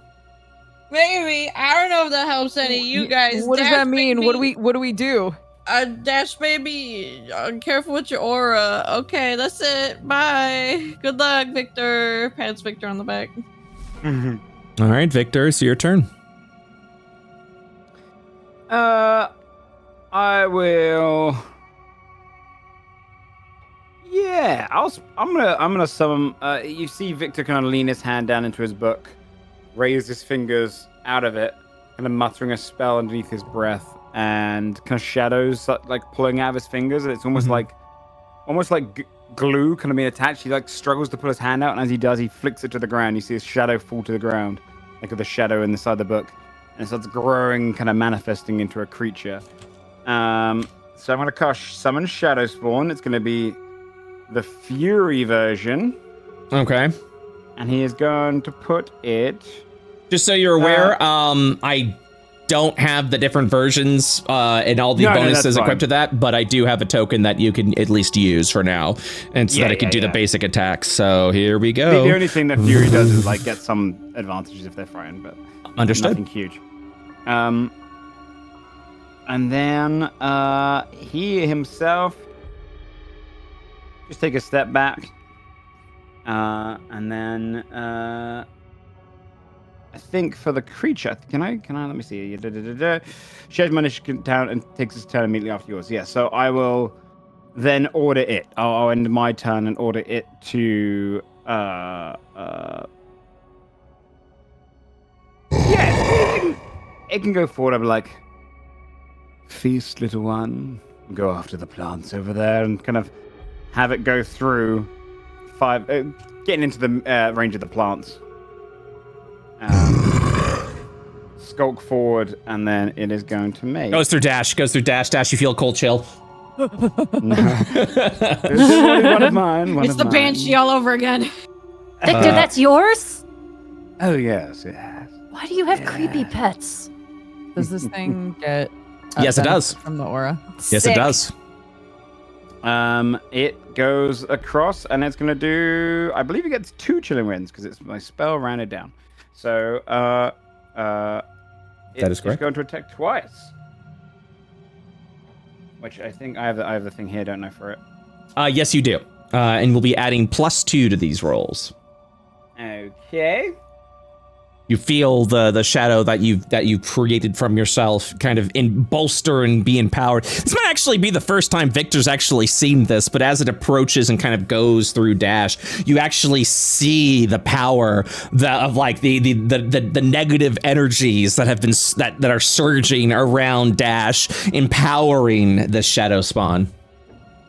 Maybe. I don't know if that helps any of you guys. What does that mean? Baby. What do we do? Dash baby, careful with your aura. Okay, that's it. Bye. Good luck, Victor. Pats Victor on the back. All right, Victor, it's your turn. I will. Yeah, I'm gonna summon. You see Victor kind of lean his hand down into his book, raise his fingers out of it, kind of muttering a spell underneath his breath, and kind of shadows like pulling out of his fingers. And it's almost like glue kind of being attached. He like struggles to pull his hand out, and as he does, he flicks it to the ground. You see his shadow fall to the ground, like the shadow in the side of the book, and it starts growing, kind of manifesting into a creature. So I'm gonna cast Summon Shadow Spawn. It's gonna be the Fury version. Okay. And he is going to put it. Just so you're aware, I don't have the different versions and all the bonuses equipped to that, but I do have a token that you can at least use for now, and so that it can do the basic attacks. So here we go. The only thing that Fury does is like get some advantages if they're frightened, but understood. Nothing huge. And then he himself just take a step back, and then I think for the creature, can I let me see. She has my initiative down and takes his turn immediately after yours. Yeah, so I will then order it. I'll end my turn and order it to it can go forward. I'll be like, feast, little one. Go after the plants over there, and kind of have it go through getting into the range of the plants. Skulk forward, and then it is going to make. Goes through dash. Dash, you feel a cold chill. No. This is only one of mine. It's the Banshee all over again. Victor, that's yours? Oh, yes. Why do you have creepy pets? Does this thing get? Yes, it does. From the aura. Yes, it does. It goes across, and it's going to do. I believe it gets 2 chilling winds because it's my spell rounded down. So That is correct. It's going to attack twice. Which I think I have the thing here, don't I, for it? Yes, you do. And we'll be adding +2 to these rolls. Okay. You feel the shadow that you've created from yourself kind of bolster and be empowered. This might actually be the first time Victor's actually seen this, but as it approaches and kind of goes through Dash, you actually see the power of like the negative energies that have been that are surging around Dash, empowering this shadow spawn.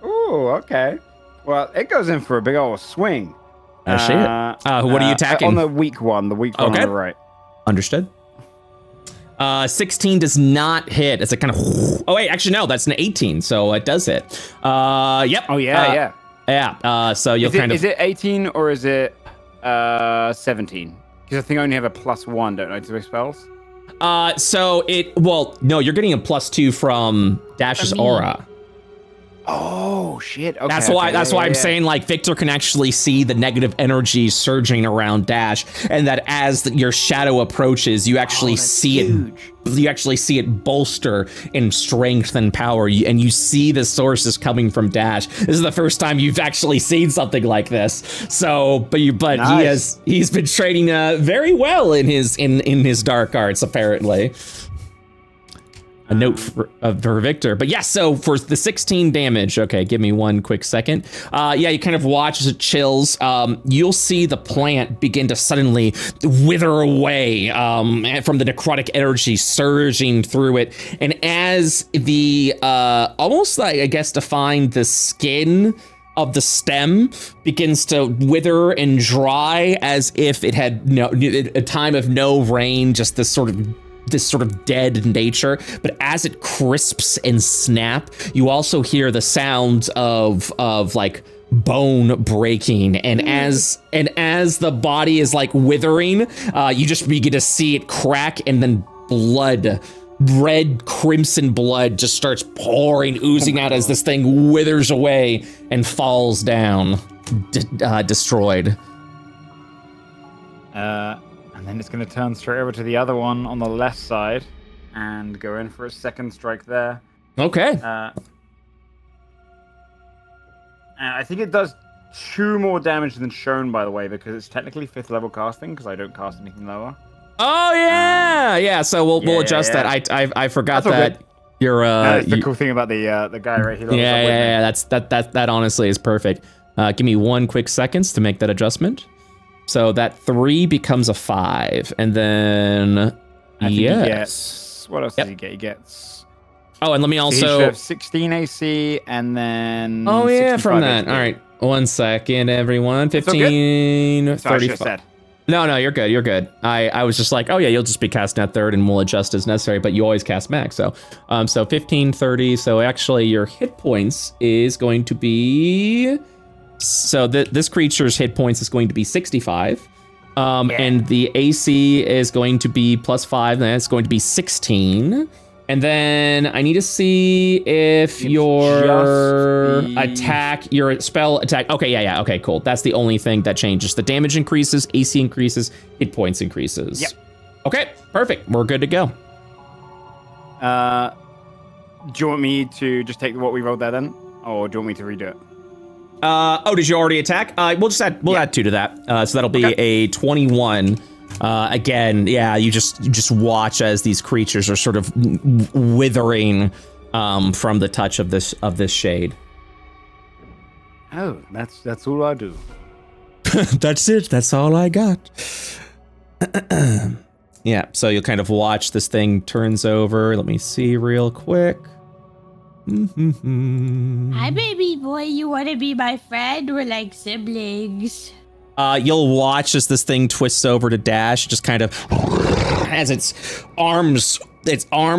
Ooh, okay. Well, it goes in for a big old swing. I see it. What are you attacking? On the weak one. The weak one on the right. Understood. 16 does not hit. It's a kind of... Oh, wait, actually, no, that's an 18, so it does hit. Yep. Oh, yeah, Yeah, so you'll kind of... Is it 18 or is it 17? Because I think I only have a +1, don't I, to my spells? Well, no, you're getting a +2 from Dash's aura. Oh shit! Okay, that's why I'm saying like Victor can actually see the negative energy surging around Dash, and that as your shadow approaches, you actually see it. You actually see it bolster in strength and power, and you see the sources coming from Dash. This is the first time you've actually seen something like this. So, but nice. he's been training very well in his dark arts apparently. A note for Victor. But yeah, so for the 16 damage, okay, give me one quick second. Yeah, you kind of watch as it chills. You'll see the plant begin to suddenly wither away from the necrotic energy surging through it. And as the, almost like, I guess, to find the skin of the stem begins to wither and dry as if it had a time of no rain, just this sort of dead nature. But as it crisps and snap, you also hear the sounds of like bone breaking, and as the body is like withering, you just begin to see it crack, and then blood, red crimson blood, just starts pouring, oozing out as this thing withers away and falls down, destroyed. And then it's going to turn straight over to the other one on the left side and go in for a second strike there. Okay. I think it does 2 more damage than shown, by the way, because it's technically 5th level casting, because I don't cast anything lower. Oh yeah, yeah. So we'll adjust that. I forgot that you're. That's the cool thing about the guy right here. Yeah. That honestly is perfect. Give me one quick seconds to make that adjustment. So that 3 becomes a 5, and then I think he gets, what else does he get? He gets. Oh, and let me also. So he should have 16 AC, and then. Oh yeah, from that. All right, 1 second, everyone. 15, 35. No, you're good. You're good. I was just like, oh yeah, you'll just be casting at 3rd, and we'll adjust as necessary. But you always cast max. So 15, 30. So actually, your hit points is going to be. So this creature's hit points is going to be 65. And the AC is going to be +5, and that's going to be 16. And then I need to see if your spell attack. Okay, yeah. Okay, cool. That's the only thing that changes. The damage increases, AC increases, hit points increases. Yep. Okay, perfect. We're good to go. Do you want me to just take what we rolled there then? Or do you want me to redo it? Did you already attack? We'll add 2 to that. So that'll be a 21. Again, yeah, you just watch as these creatures are sort of withering from the touch of this shade. Oh, that's all I do. That's it. That's all I got. Yeah, so you'll kind of watch this thing turns over. Let me see real quick. Hi, baby boy. You want to be my friend? We're like siblings. You'll watch as this thing twists over to Dash, just kind of as its arm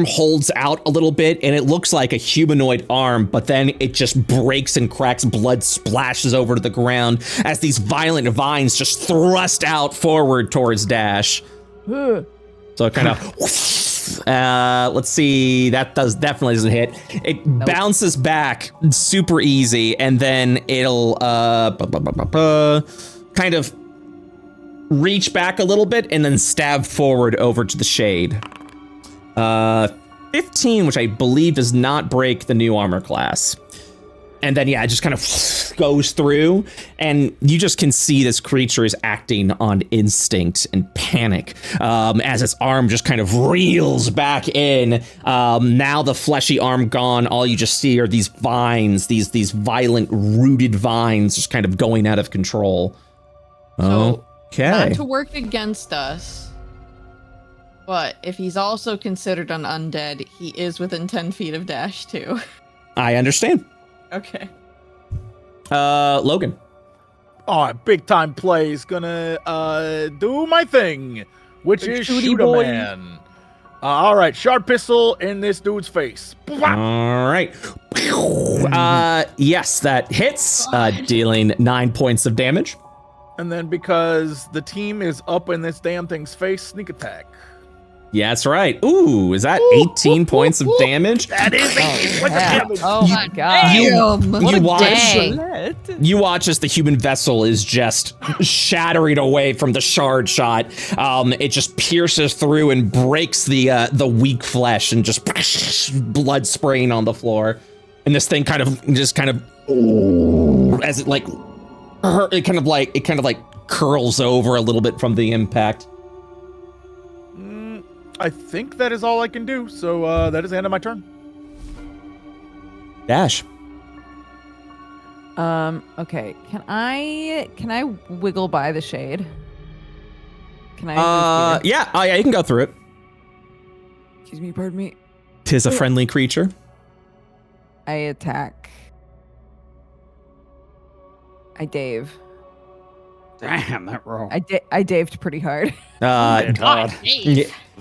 holds out a little bit, and it looks like a humanoid arm, but then it just breaks and cracks, blood splashes over to the ground as these violent vines just thrust out forward towards Dash. So it kind of let's see, that definitely doesn't hit. It bounces back super easy, and then it'll kind of reach back a little bit and then stab forward over to the shade. 15, which I believe does not break the new armor class. And then, yeah, it just kind of goes through, and you just can see this creature is acting on instinct and panic as its arm just kind of reels back in. Now the fleshy arm gone, all you just see are these vines, these violent rooted vines just kind of going out of control. So, Okay. not to work against us, but if he's also considered an undead, he is within 10 feet of Dash too. I understand. Okay. Logan. Oh, big time play is gonna do my thing, which Big is shooty shoot a boy. man. All right, sharp pistol in this dude's face. All right. Yes, that hits, dealing 9 points of damage. And then because the team is up in this damn thing's face, sneak attack. Yeah, that's right. Ooh, is that 18 points of damage? That is 18 points of damage. Oh my god. You watch as the human vessel is just shattering away from the shard shot. It just pierces through and breaks the weak flesh and just blood spraying on the floor. And this thing kind of as it like it kind of like curls over a little bit from the impact. I think that is all I can do. So that is the end of my turn. Dash. Okay. Can I wiggle by the shade? Can I? Yeah, you can go through it. Excuse me, pardon me. 'Tis a friendly creature. I attack. I Dave. Damn, that roll. I daved pretty hard. God.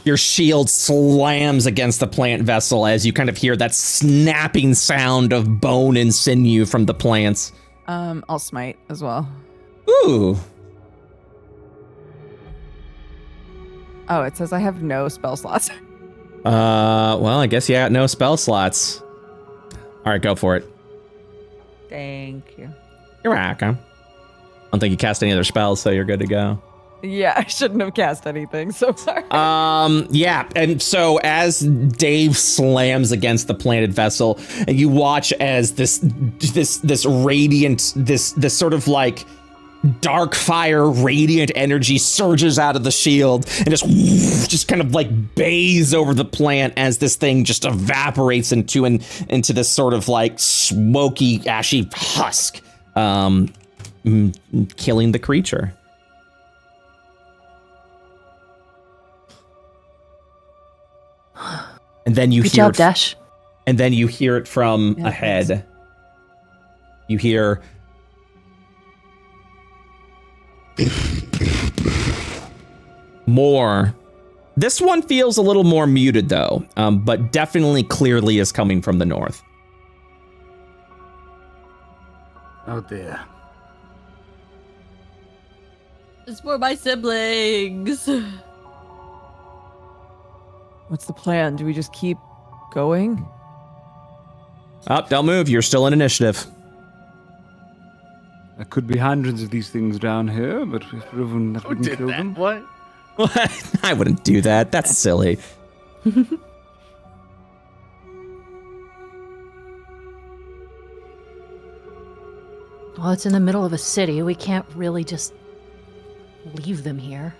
Your shield slams against the plant vessel as you kind of hear that snapping sound of bone and sinew from the plants. I'll smite as well. Ooh. Oh, it says I have no spell slots. Well, I guess you got no spell slots. All right, go for it. Thank you. You're welcome. I don't think you cast any other spells, so you're good to go. Yeah, I shouldn't have cast anything. So sorry. Yeah, and so as Dave slams against the planted vessel, and you watch as this radiant, this sort of like dark fire, radiant energy surges out of the shield and just kind of like bathes over the plant as this thing just evaporates into this sort of like smoky, ashy husk, killing the creature. And then you Good hear job, Dash. And then you hear it from Yeah, ahead. thanks. You hear more. This one feels a little more muted though, but definitely clearly is coming from the north. Oh dear. It's for my siblings. What's the plan? Do we just keep going? Don't move. You're still in initiative. There could be hundreds of these things down here, but we've proven that Who we can did kill that? them. What? I wouldn't do that. That's silly. Well, it's in the middle of a city. We can't really just leave them here.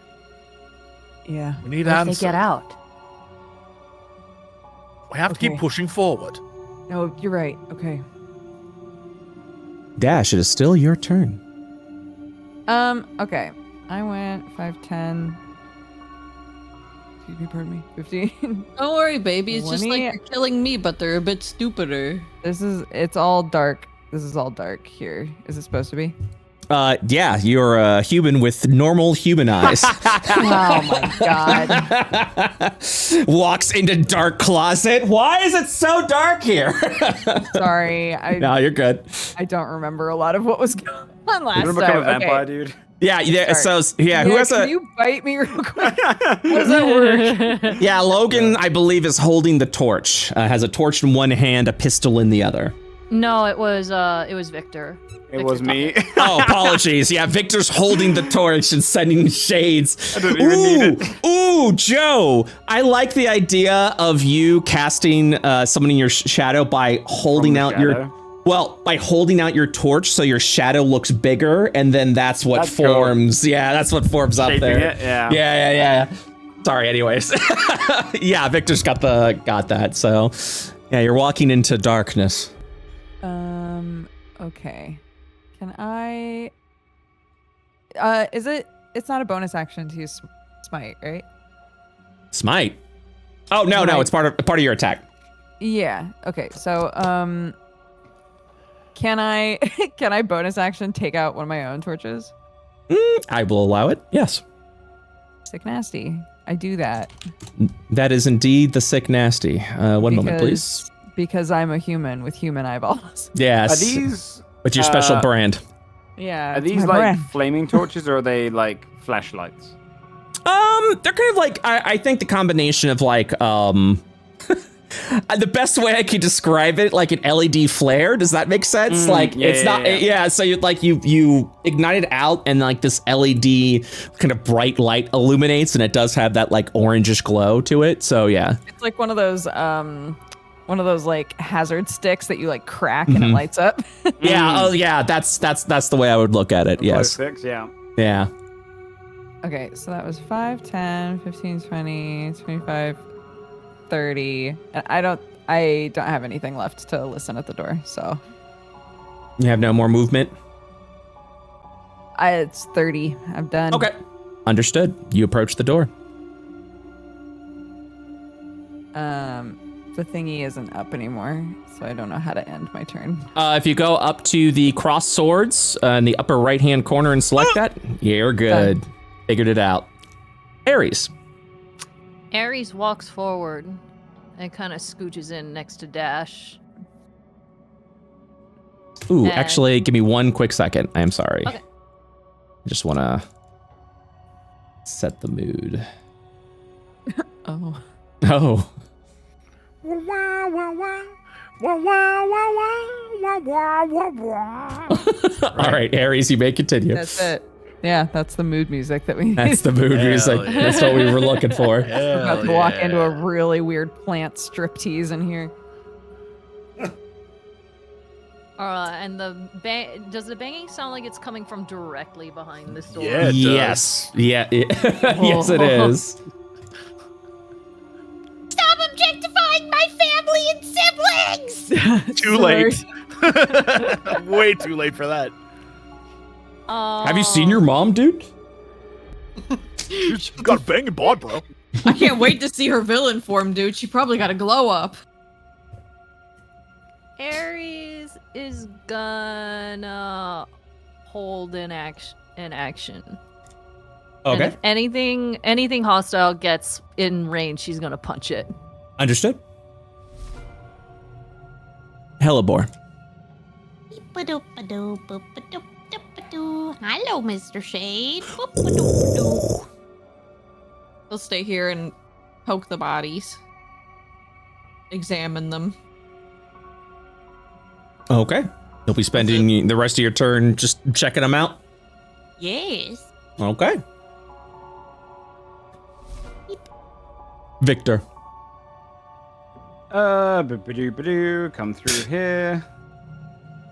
Yeah. We need What if answers. they get out? We have to keep Okay. pushing forward. No, you're right. Okay. Dash, it is still your turn. Okay. I went 5, 10. Excuse me, pardon me. 15. Don't worry, baby. It's just like 20. you're killing me, but they're a bit stupider. It's all dark. This is all dark here. Is it supposed to be? Yeah, you're a human with normal human eyes. Oh my god. Walks into dark closet. Why is it so dark here? Sorry. No, you're good. I don't remember a lot of what was going on last You time. wanna become a vampire, Okay. dude? Yeah, Sorry. so yeah, who has Can a you bite me real quick? How does that work? Yeah, Logan, I believe, is holding the torch. Has a torch in one hand, a pistol in the other. No, it was Victor. It was me. Oh, apologies. Yeah, Victor's holding the torch and sending shades. I don't even need it. Ooh, Joe. I like the idea of you casting summoning your shadow by holding out your by holding out your torch so your shadow looks bigger, and then that's what forms. Cool. Yeah, that's what forms up there. It, yeah. Yeah. Sorry, anyways. Yeah, Victor's got that. So, yeah, you're walking into darkness. Okay. Can I... It's not a bonus action to use smite, right? Smite? Oh, no, it's part of your attack. Yeah. Okay, so, can I bonus action take out one of my own torches? I will allow it, yes. Sick nasty. I do that. That is indeed the sick nasty. One moment, please. Because I'm a human with human eyeballs. Yes. Are these... With your special brand. Yeah. Are these like flaming torches or are they like flashlights? They're kind of like, I think the combination of like, the best way I could describe it, like an LED flare. Does that make sense? So you ignite it out and like this LED kind of bright light illuminates and it does have that like orangish glow to it. So yeah. It's like one of those like hazard sticks that you like crack and it lights up. Yeah. Oh yeah. That's the way I would look at it. Yes. Sticks, yeah. Yeah. Okay. So that was 5, 10, 15, 20, 25, 30. I don't have anything left to listen at the door. So you have no more movement? It's 30. I'm done. Okay. Understood. You approach the door. The thingy isn't up anymore, so I don't know how to end my turn. If you go up to the cross swords in the upper right-hand corner and select that, you're good. Done. Figured it out. Ares. Ares walks forward and kind of scooches in next to Dash. Ooh, actually, give me one quick second. I am sorry. Okay. I just want to set the mood. Oh. Oh. All right, Ares, you may continue. That's it. Yeah, that's the mood music that we. That's the mood music. Yeah. That's what we were looking for. We're about to walk into a really weird plant striptease in here. And does the banging sound like it's coming from directly behind this door? Yeah, yes. Yeah. Yes, it is. Stop objectifying my family and siblings! Too late. Way too late for that. Have you seen your mom, dude? She's got a banging bod, bro. I can't wait to see her villain form, dude. She probably got a glow up. Ares is gonna hold an action. Okay. And if anything hostile gets in range, she's gonna punch it. Understood. Hellebore. Hello, Mr. Shade. He'll stay here and poke the bodies. Examine them. Okay. You'll be spending the rest of your turn just checking them out? Yes. Okay. Victor. Come through here.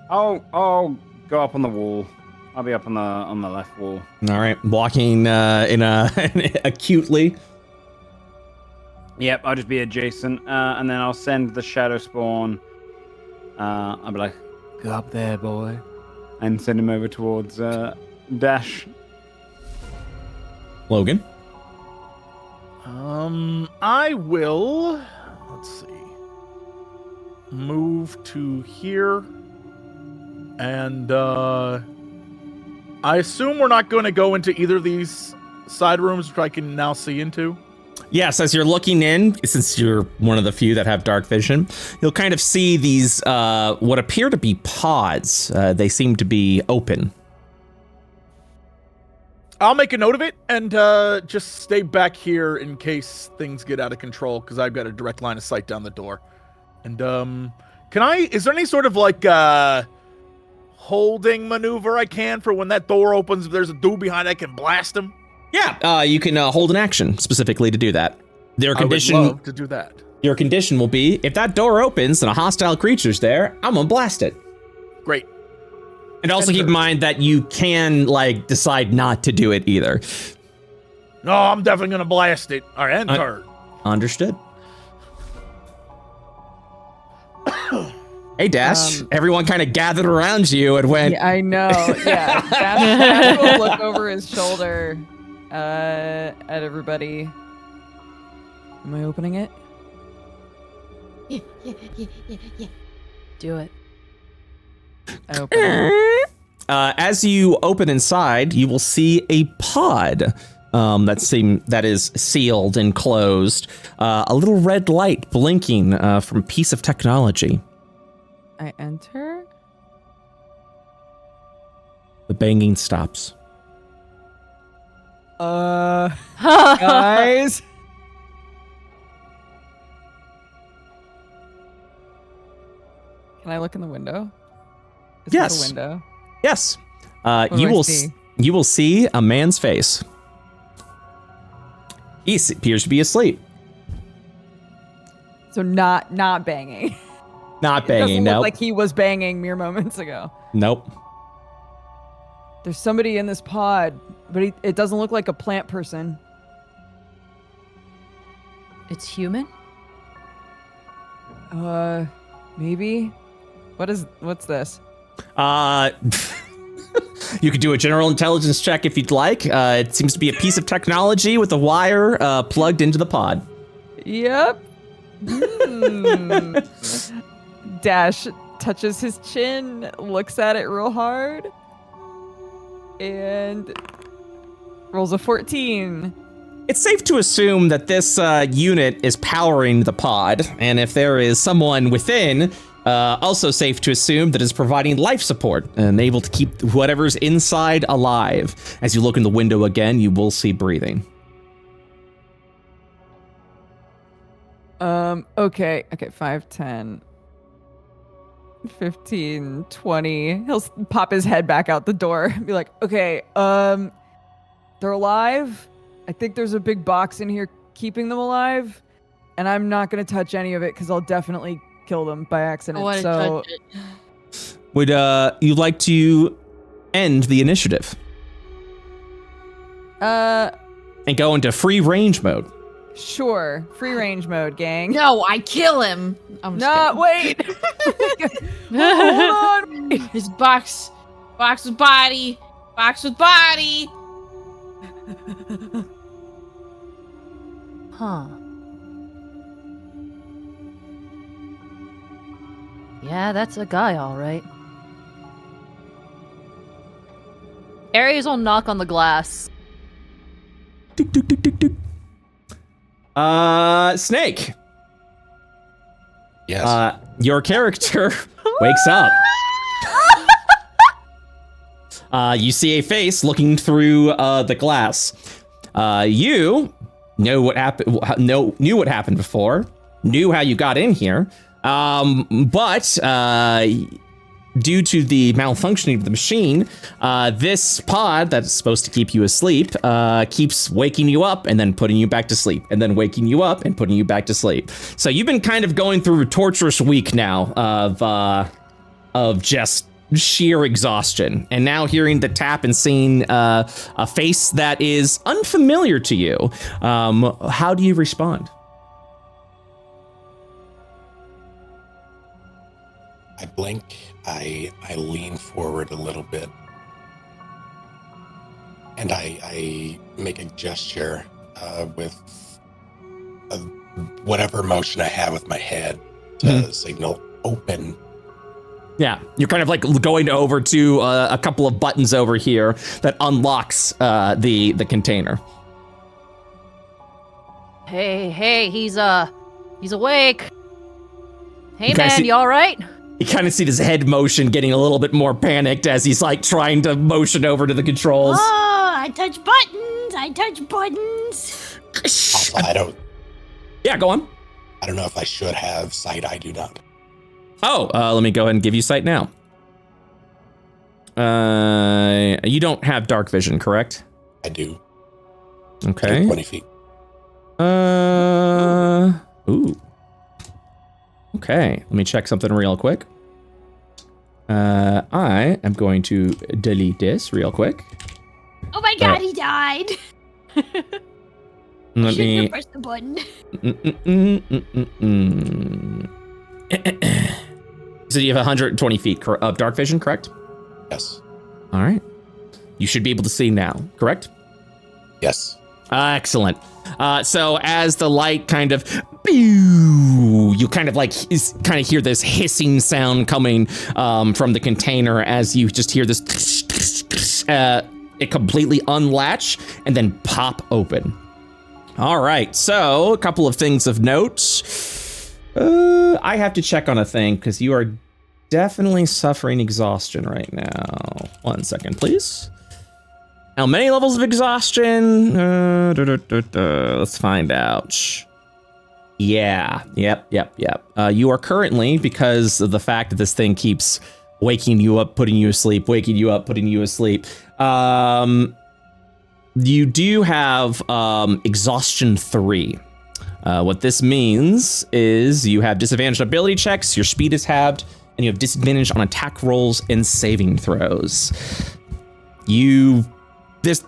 I'll go up on the wall. I'll be up on the left wall. All right, walking acutely. Yep, I'll just be adjacent, and then I'll send the shadow spawn. I'll be like, go up there, boy, and send him over towards Dash. Logan. I will. Let's see. Move to here, and I assume we're not going to go into either of these side rooms, which I can now see into. Yes, as you're looking in, since you're one of the few that have dark vision, you'll kind of see these what appear to be pods. They seem to be open. I'll make a note of it and just stay back here in case things get out of control, because I've got a direct line of sight down the door. And Is there any sort of like holding maneuver I can for when that door opens? If there's a dude behind, I can blast him. Yeah, you can hold an action specifically to do that. Their condition. I would love to do that. Your condition will be if that door opens and a hostile creature's there, I'm gonna blast it. Great. And also keep in mind that you can like decide not to do it either. No, I'm definitely gonna blast it. All right, enter. Understood. Hey, Dash. Everyone kind of gathered around you and went. Yeah, I know. Yeah, Dash will look over his shoulder at everybody. Am I opening it? Yeah. Do it. I open it. As you open inside, you will see a pod that is sealed and closed. A little red light blinking from a piece of technology. I enter. The banging stops. Guys. Can I look in the window? Is Yes. that a window? Yes. do You I will see? you will see a man's face. He appears to be asleep. So not banging. Not It banging. doesn't look Nope. like he was banging mere moments ago. Nope. There's somebody in this pod, but it doesn't look like a plant person. It's human? Maybe. What's this? You could do a general intelligence check if you'd like. It seems to be a piece of technology with a wire plugged into the pod. Yep. Dash touches his chin, looks at it real hard, and rolls a 14. It's safe to assume that this unit is powering the pod, and if there is someone within, also safe to assume that is providing life support and able to keep whatever's inside alive. As you look in the window again, you will see breathing. Okay, 5, 10, 15, 20. He'll pop his head back out the door and be like, okay, they're alive. I think there's a big box in here keeping them alive, and I'm not gonna touch any of it because I'll definitely kill them by accident. I So touch it. Would you like to end the initiative and go into free range mode? Sure. Free range mode, gang. No, I kill him. I'm just No, wait. Hold on. kidding. His box with body. Huh. Yeah, that's a guy, all right. Aries will knock on the glass. Tick, tick, tick, tick, tick. Snake. Yes. Your character wakes up. You see a face looking through the glass. You know what happened. Knew what happened before. Knew how you got in here. But due to the malfunctioning of the machine, this pod that's supposed to keep you asleep keeps waking you up and then putting you back to sleep, and then waking you up and putting you back to sleep. So you've been kind of going through a torturous week now of just sheer exhaustion, and now hearing the tap and seeing a face that is unfamiliar to you. How do you respond? I blink. I lean forward a little bit, and I make a gesture with whatever motion I have with my head to signal open. Yeah, you're kind of like going over to a couple of buttons over here that unlocks the container. Hey, he's awake. Hey You guys man, see- you all right? You kind of see his head motion getting a little bit more panicked as he's like trying to motion over to the controls. Oh, I touch buttons. Also, I don't Yeah, go on. know if I should have sight. I do not. Oh, let me go ahead and give you sight now. You don't have dark vision, correct? I do. Okay. 20 feet. Ooh. Okay, let me check something real quick. I am going to delete this real quick. Oh my god, he died. Let Shouldn't me. have pressed the button. So you have 120 feet of dark vision, correct? Yes. All right. You should be able to see now, correct? Yes. Excellent. So as the light kind of, you kind of like hear this hissing sound coming from the container as you just hear this, it completely unlatch and then pop open. All right. So a couple of things of note. I have to check on a thing because you are definitely suffering exhaustion right now. 1 second, please. How many levels of exhaustion? Let's find out. Yeah. Yep. You are currently, because of the fact that this thing keeps waking you up, putting you asleep, waking you up, putting you asleep. You do have exhaustion 3. What this means is you have disadvantaged ability checks, your speed is halved, and you have disadvantage on attack rolls and saving throws. This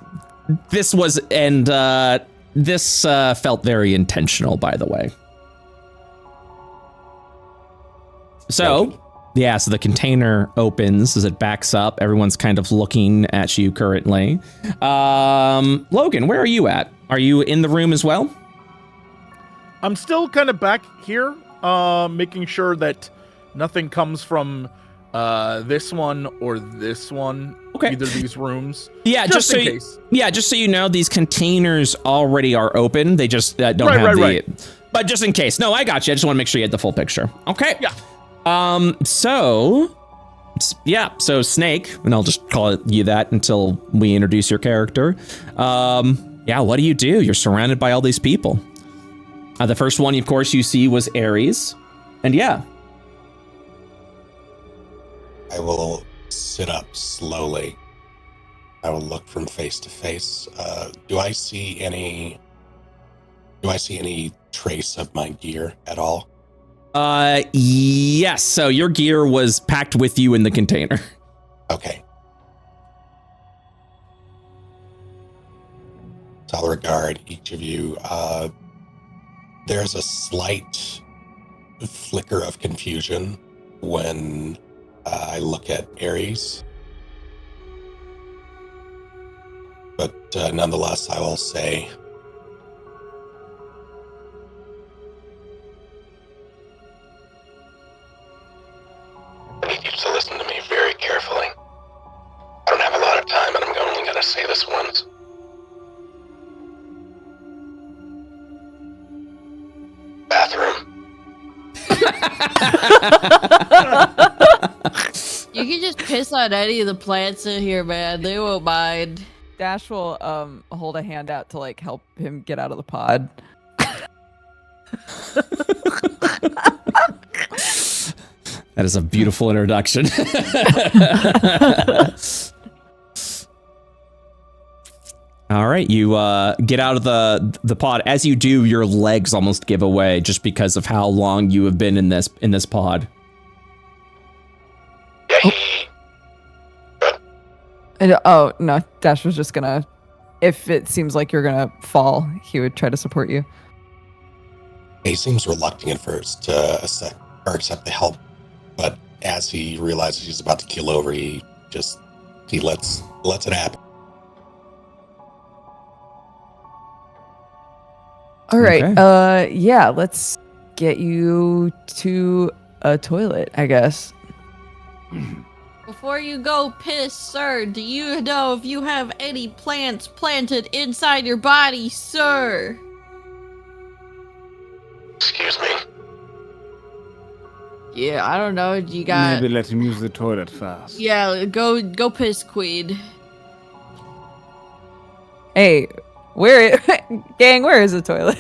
felt very intentional, by the way. So, yeah, so the container opens as it backs up. Everyone's kind of looking at you currently. Logan, where are you at? Are you in the room as well? I'm still kind of back here, making sure that nothing comes from this one or this one. Okay. Either of these rooms. Yeah, just in case. Just so you know, these containers already are open. They just don't have the. Right. But just in case. No, I got you. I just want to make sure you had the full picture. Okay. Yeah. So Snake, and I'll just call you that until we introduce your character. What do? You're surrounded by all these people. The first one, of course, you see was Ares, and yeah. I will sit up slowly. I will look from face to face. Do I see any trace of my gear at all? Yes. So your gear was packed with you in the container. Okay. So I'll regard each of you. There's a slight flicker of confusion when I look at Ares. But nonetheless, I will say, I need you to listen to me very carefully. I don't have a lot of time, and I'm only going to say this once. Bathroom. You can just piss on any of the plants in here, man. They won't mind. Dash will hold a hand out to like help him get out of the pod. That is a beautiful introduction. All right, you get out of the pod. As you do, your legs almost give away just because of how long you have been in this pod. Oh no, Dash was just gonna. If it seems like you're gonna fall, he would try to support you. He seems reluctant at first to accept the help, but as he realizes he's about to keel over, he lets it happen. All right. Okay. Let's get you to a toilet, I guess. Before you go piss, sir, do you know if you have any plants planted inside your body, sir? Excuse me? Yeah, I don't know. You got... Maybe let him use the toilet first. Yeah, go piss, Queen. Hey, gang, where is the toilet?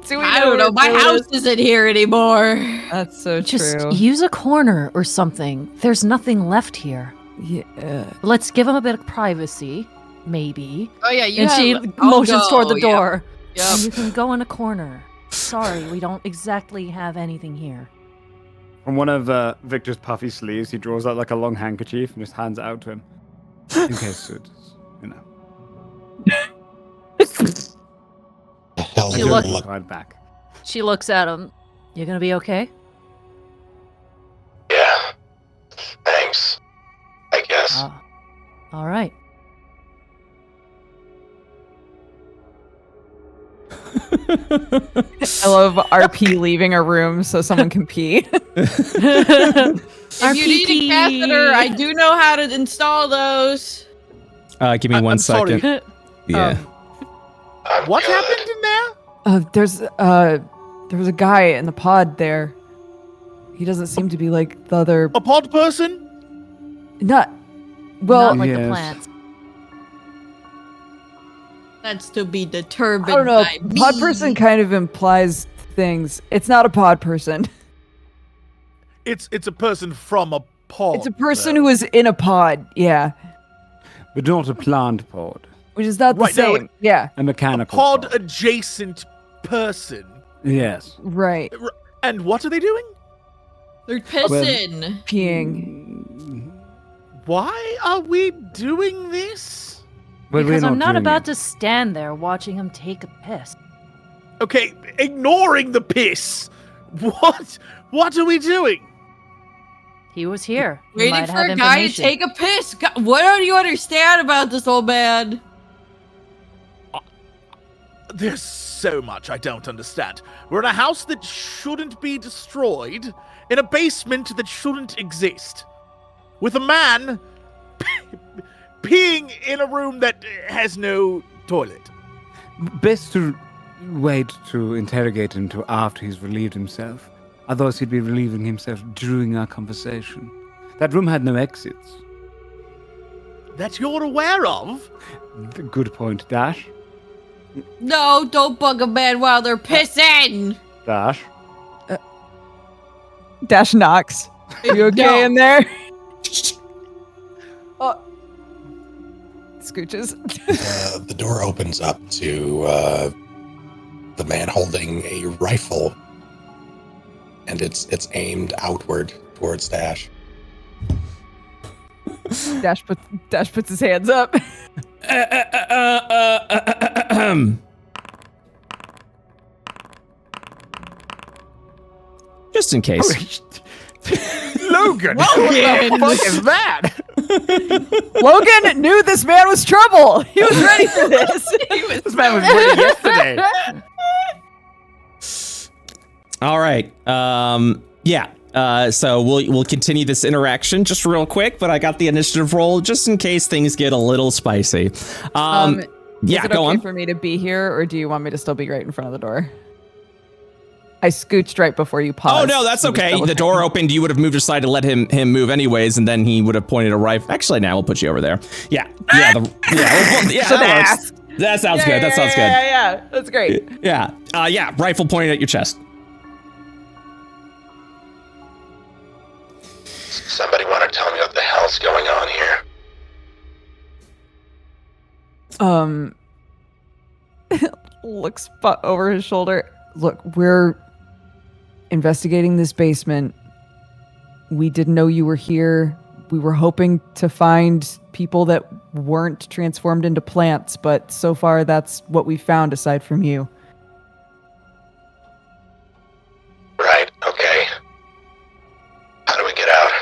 Do we I don't know. My where it house is? isn't here anymore. That's so Just true. use a corner or something. There's nothing left here. Yeah. Let's give him a bit of privacy, maybe. Oh yeah, you And have, she I'll motions toward go, the door. Yep. And you can go in a corner. Sorry, we don't exactly have anything here. From one of Victor's puffy sleeves, he draws out like a long handkerchief and just hands it out to him. In case it's, you know. The hell She you're looked- look- Right back. She looks at him. You gonna be okay? Yeah. Thanks. I guess. Ah, all right. I love RP leaving a room so someone can pee. If you need a catheter, I do know how to install those. Give me one I'm sorry. second. Yeah. I'm What good. happened in there? There was a guy in the pod there. He doesn't seem to be like the other. A pod person? Not. Well, Not like the Yes. plants. That's to be determined I don't know. by me. Pod person kind of implies things. It's not a pod person. It's a person from a pod. It's a person though. who is in a pod. Yeah, But not a plant pod. which is not the Right, no, same. Yeah, A mechanical pod adjacent person. Yes. right. And what are they doing? They're pissing. Peeing. Why are we doing this? But Because we're I'm not doing about it. to stand there watching him take a piss. Okay, ignoring the piss. What are we doing? He was here. He Waiting might for have a guy to information. take a piss. God, what don't you understand about this old man? There's so much I don't understand. We're in a house that shouldn't be destroyed, in a basement that shouldn't exist, with a man peeing in a room that has no toilet. Best to wait to interrogate him till after he's relieved himself. Otherwise, he'd be relieving himself during our conversation. That room had no exits. That you're aware of? Good point, Dash. No, don't bug a man while they're pissing. Dash. Dash knocks. You okay No. in there? Oh. Scooches. The door opens up to the man holding a rifle, and it's aimed outward towards Dash. Dash puts his hands up. Just in case. Logan! Logan! What the fuck is that? Logan knew this man was trouble. He was ready for this. This man was ready yesterday. All right. Yeah. So we'll continue this interaction just real quick, but I got the initiative roll just in case things get a little spicy. Yeah, Is it go okay on. for me to be here, or do you want me to still be right in front of the door? I scooched right before you paused. Oh no, that's so we okay. still The look- door opened. You would have moved aside to let him move anyways, and then he would have pointed a rifle. Actually, now we'll put you over there. Yeah. That works. That sounds good. That sounds good. Yeah, that's great. Yeah. Yeah. Rifle pointed at your chest. Somebody want to tell me what the hell's going on here? Looks over his shoulder. Look, we're investigating this basement. We didn't know you were here. We were hoping to find people that weren't transformed into plants, but so far that's what we found aside from you. Right, okay. How do we get out?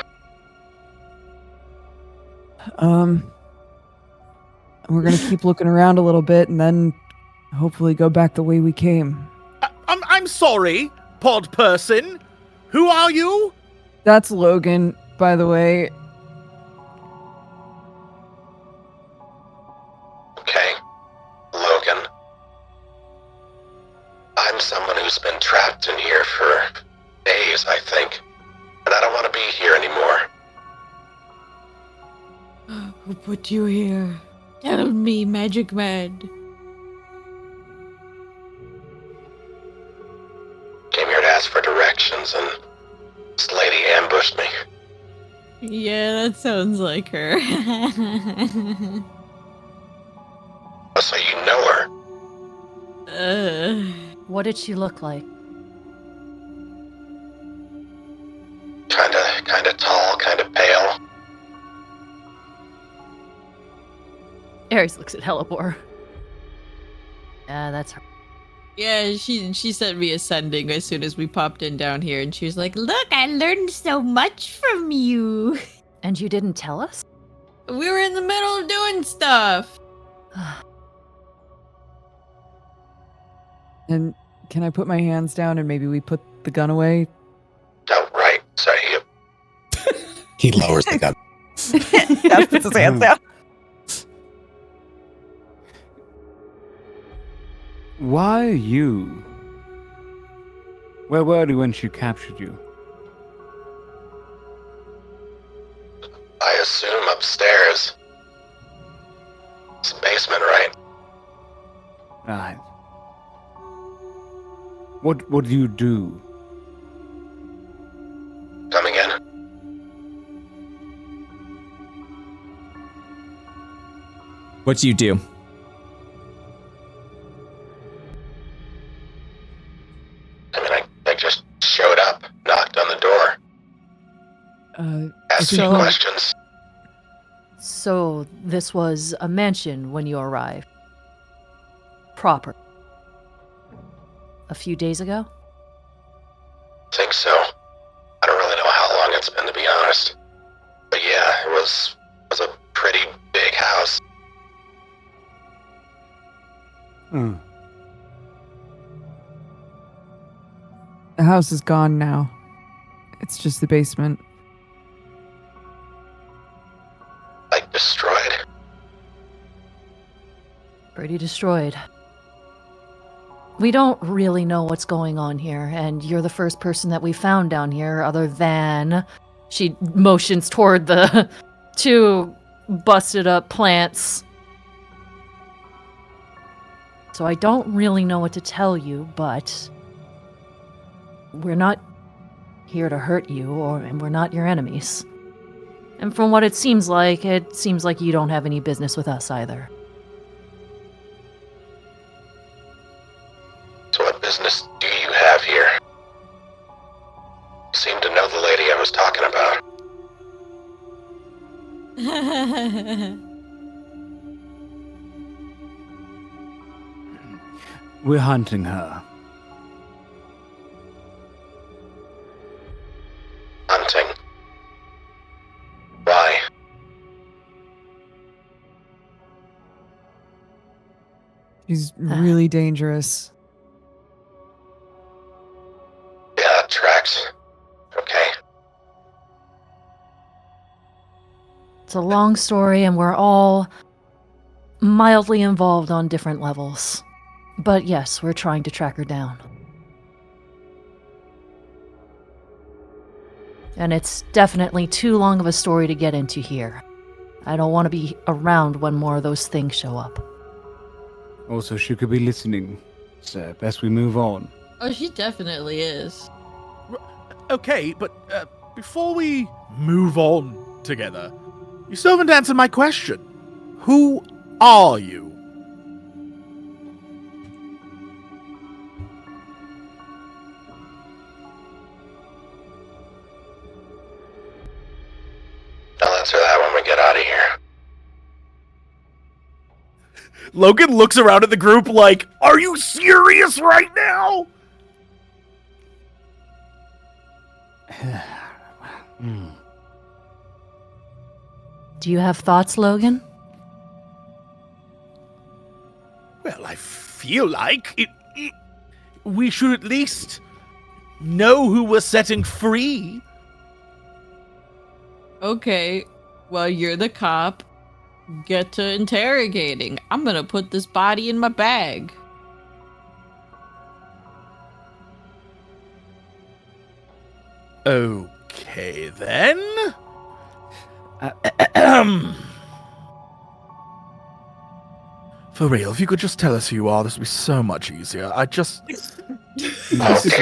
We're gonna keep looking around a little bit and then hopefully go back the way we came. I'm sorry, pod person. Who are you? That's Logan, by the way. Okay. Logan. I'm someone who's been trapped in here for days, I think. And I don't want to be here anymore. Who put you here? Tell me, Magic Man. Yeah, that sounds like her. So you know her. What did she look like? Kinda tall, kinda pale. Ares looks at Hellebore. Yeah, that's her. Yeah, she sent me a sending as soon as we popped in down here, and she was like, "Look, I learned so much from you." And you didn't tell us? We were in the middle of doing stuff. And can I put my hands down and maybe we put the gun away? Oh, right. Sorry. He lowers the gun. Yeah, puts his hands down. Why you? Where were you when she captured you? I assume upstairs. It's the basement, right? Right. What do you do? Come again? What do you do? I mean, I just showed up, knocked on the door, asked think some we- questions. So this was a mansion when you arrived? Proper. A few days ago? Think so. I don't really know how long it's been, to be honest. But yeah, it was a pretty big house. Hmm. The house is gone now. It's just the basement. Like, destroyed. Pretty destroyed. We don't really know what's going on here, and you're the first person that we found down here other than... She motions toward the two busted up plants. So I don't really know what to tell you, but we're not here to hurt you, and we're not your enemies. And from what it seems like you don't have any business with us either. So what business do you have here? You seem to know the lady I was talking about. We're hunting her. Hunting. Why? She's really dangerous. Yeah, that tracks. Okay. It's a long story, and we're all mildly involved on different levels. But yes, we're trying to track her down. And it's definitely too long of a story to get into here. I don't want to be around when more of those things show up. Also, she could be listening. So best we move on. Oh, she definitely is. Okay, but before we move on together, you still haven't answered my question. Who are you? I'll answer that when we get out of here. Logan looks around at the group like, are you serious right now? Do you have thoughts, Logan? Well, I feel like we should at least know who we're setting free. Okay, well, you're the cop. Get to interrogating. I'm gonna put this body in my bag. Okay, then. For real, if you could just tell us who you are, this would be so much easier. Okay,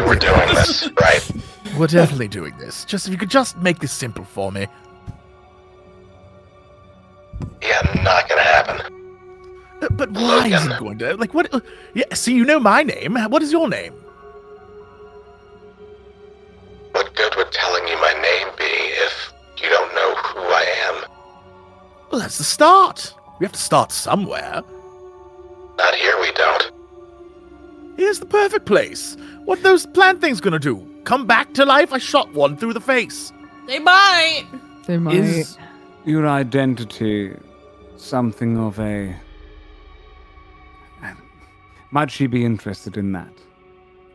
we're doing this, right? We're definitely doing this. Just if you could just make this simple for me. Yeah, not gonna happen. But why is it going to? Like, what? Yeah, see, you know my name. What is your name? What good would telling you my name be if you don't know who I am? Well, that's the start. We have to start somewhere. Not here, we don't. Here's the perfect place. What those plant things gonna do? Come back to life? I shot one through the face. They might. They might. Is your identity something of a... Might she be interested in that?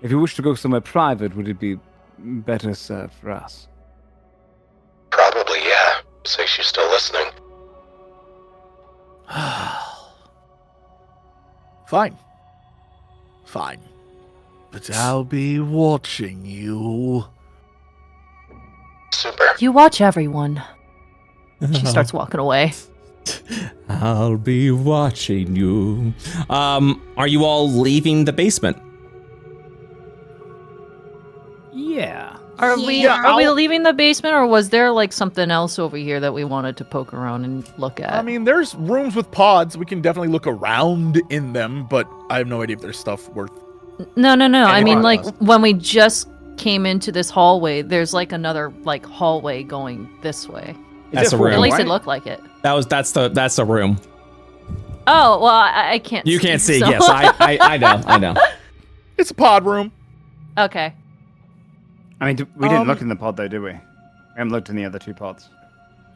If you wish to go somewhere private, would it be better served for us? Probably, yeah. Say she's still listening. Fine. Fine. But I'll be watching you. Super. You watch everyone. She starts walking away. I'll be watching you. Are you all leaving the basement? Yeah. Are we leaving the basement, or was there like something else over here that we wanted to poke around and look at? I mean, there's rooms with pods. We can definitely look around in them, but I have no idea if there's stuff worth... No. I mean, like else. when we just came into this hallway, there's like another like hallway going this way. That's a room. At least it looked like it. That's the room. Oh well, I can't. You can't see. so- Yes, I know. It's a pod room. Okay. I mean, we didn't look in the pod, though, did we? We haven't looked in the other two pods.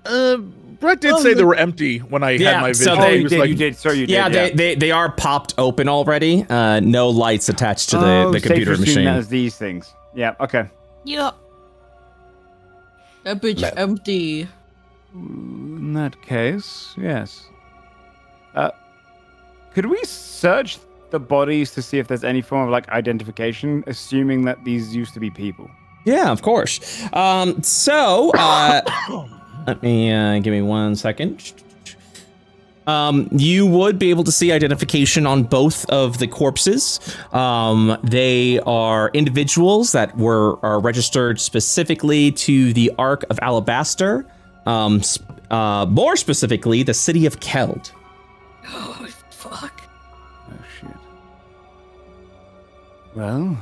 Brett did say they were empty when I had my vision. so they- He was like, you did. Sorry, you Yeah, did. they are popped open already. No lights attached to the computer Safe to assume machine. that was these things. Yeah, okay. Yeah. That bitch empty. In that case, yes. Could we search the bodies to see if there's any form of, like, identification, assuming that these used to be people? Yeah, of course. Let me give me 1 second. You would be able to see identification on both of the corpses. They are individuals that are registered specifically to the Ark of Alabaster. More specifically, the city of Keld. Oh, fuck. Oh, shit. Well,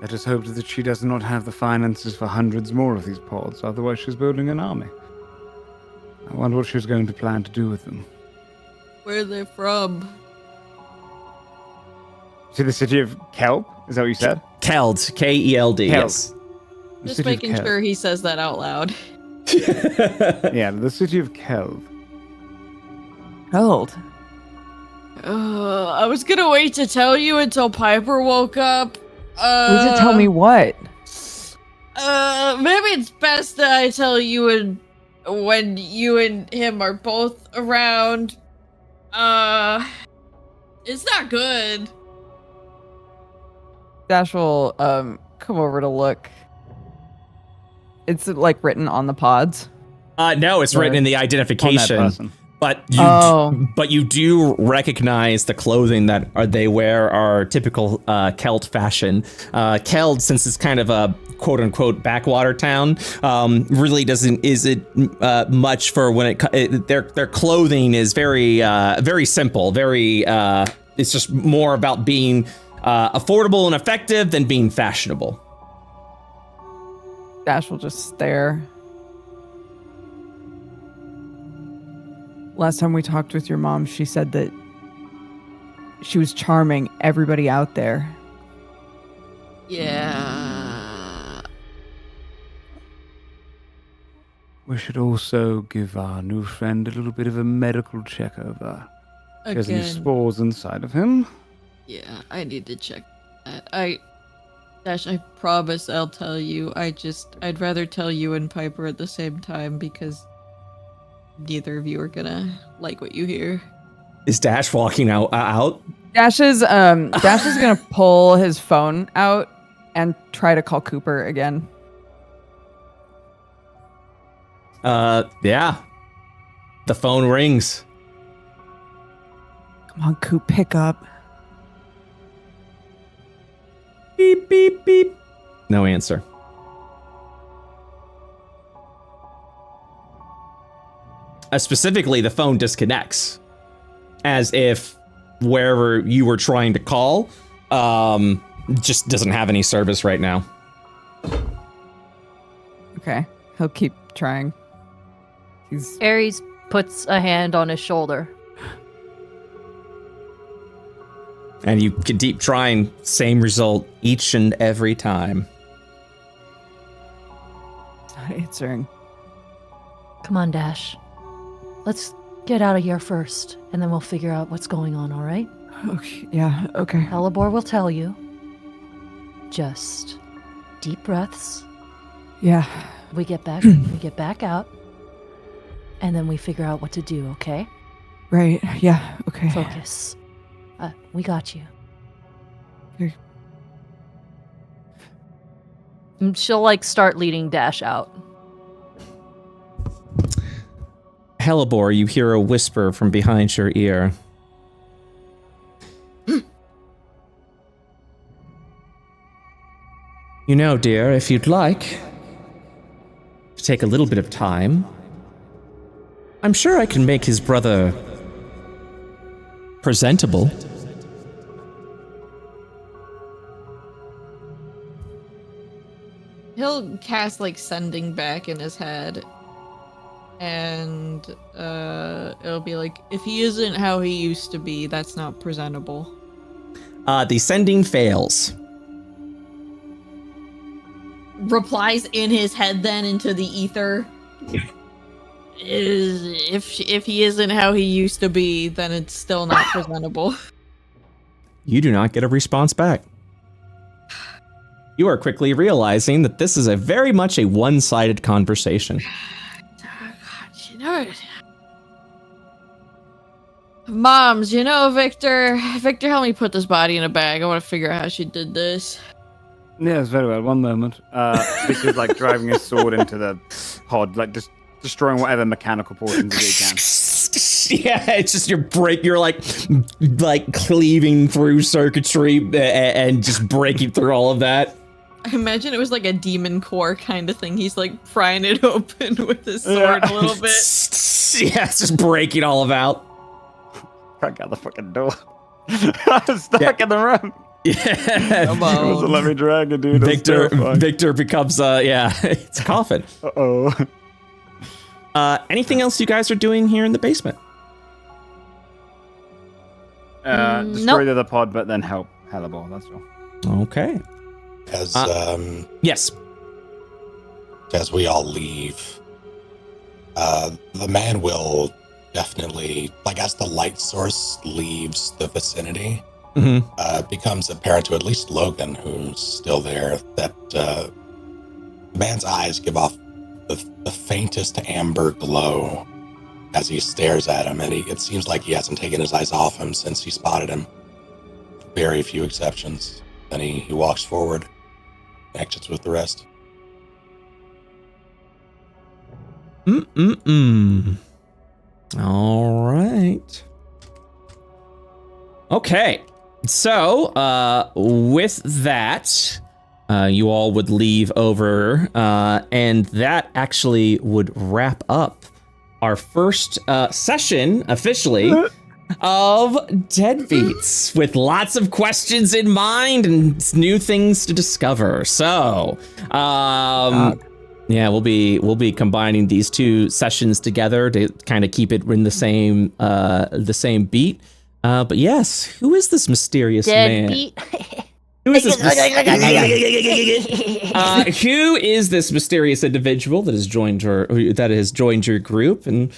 let us hope that she does not have the finances for hundreds more of these pods, otherwise she's building an army. I wonder what she's going to plan to do with them. Where are they from? See the city of Kelp? Is that what you said? Keld, K-E-L-D. Keld. Yes. The Just city of making Kelp. sure he says that out loud. Yeah, the city of Kelp. Held. I was gonna wait to tell you until Piper woke up. Would you tell me what? Maybe it's best that I tell you when you and him are both around. It's not good. Dash will come over to look. It's like written on the pods. No, it's written in the On that identification. person. But you do recognize the clothing that they wear are typical Keld fashion. Keld, since it's kind of a quote unquote backwater town, really isn't much for when their clothing is very very simple. Very it's just more about being affordable and effective than being fashionable. Dash will just stare. Last time we talked with your mom, she said that she was charming everybody out there. Yeah. We should also give our new friend a little bit of a medical check over. She has any Again. spores inside of him? Yeah, I need to check that. I promise I'll tell you. I'd rather tell you and Piper at the same time because neither of you are gonna like what you hear. Is Dash walking out? Dash is gonna pull his phone out and try to call Cooper again. Yeah. The phone rings. Come on, Coop, pick up. Beep, beep, beep. No answer. specifically the phone disconnects, as if wherever you were trying to call just doesn't have any service right now. Okay, he'll keep trying. Ares puts a hand on his shoulder. And you can keep trying, same result each and every time. Not answering. Come on, Dash. Let's get out of here first, and then we'll figure out what's going on, all right? Okay, yeah, okay. Halibor will tell you. Just deep breaths. Yeah. We get back out, and then we figure out what to do, okay? Right, yeah, okay. Focus. We got you. Okay. And she'll, like, start leading Dash out. Halibor, you hear a whisper from behind your ear. You know, dear, if you'd like to take a little bit of time, I'm sure I can make his brother presentable. He'll cast like sending back in his head, and it'll be like, if he isn't how he used to be, that's not presentable. The sending fails. Replies in his head then into the ether. If he isn't how he used to be, then it's still not presentable. You do not get a response back. You are quickly realizing that this is a very much a one-sided conversation. God, you know it. Moms, you know, Victor, help me put this body in a bag. I want to figure out how she did this. Yes, very well. One moment. Victor's like driving his sword into the pod, like just destroying whatever mechanical portions he can. Yeah, it's just you're like cleaving through circuitry and just breaking through all of that. I imagine it was like a demon core kind of thing. He's like prying it open with his sword a little bit. Yeah, it's just breaking all of out. Crack out the fucking door. I'm stuck in the room. Yeah. Come on. Doesn't let me drag it, dude. Victor becomes it's a coffin. Uh-oh. Anything else you guys are doing here in the basement? Destroy the other pod, but then help Halibor, that's all. Okay. Yes. As we all leave, the man will definitely, like as the light source leaves the vicinity, becomes apparent to at least Logan, who's still there, that the man's eyes give off the faintest amber glow as he stares at him, and it seems like he hasn't taken his eyes off him since he spotted him. Very few exceptions. Then he walks forward, exits with the rest. All right. Okay. So, with that, you all would leave over, and that actually would wrap up our first session officially of Deadbeats, with lots of questions in mind and new things to discover. So, yeah, we'll be combining these two sessions together to kind of keep it in the same beat. But yes, who is this mysterious man? Who is this? Who is this mysterious individual that has joined your group, and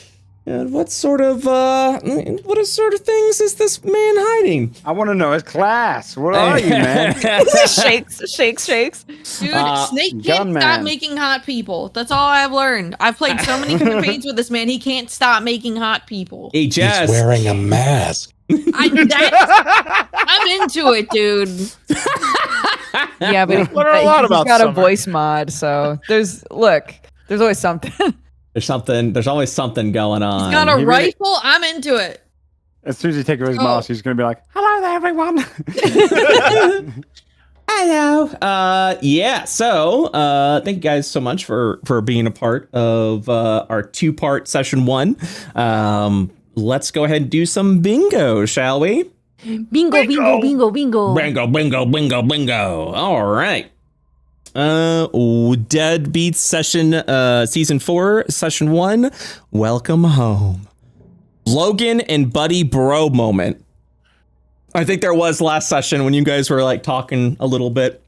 what sort of things is this man hiding? I want to know his class. What are you, man? Shakes. Dude, Snake can't stop making hot people. That's all I've learned. I've played so many campaigns with this man. He can't stop making hot people. Hey, Jess. He's wearing a mask. I'm into it, dude. Yeah, but he's got a voice mod, so there's always something. There's always something going on. He's got a rifle. I'm into it. As soon as he takes off his mask, he's going to be like, "Hello there, everyone." Hello. Yeah. So, thank you guys so much for being a part of our 2-part session 1. Let's go ahead and do some bingo, shall we? Bingo, bingo, bingo, bingo. Bingo, bingo, bingo, bingo. All right. Deadbeats session, season 4, session 1. Welcome home. Logan and Buddy Bro moment. I think there was last session when you guys were like talking a little bit.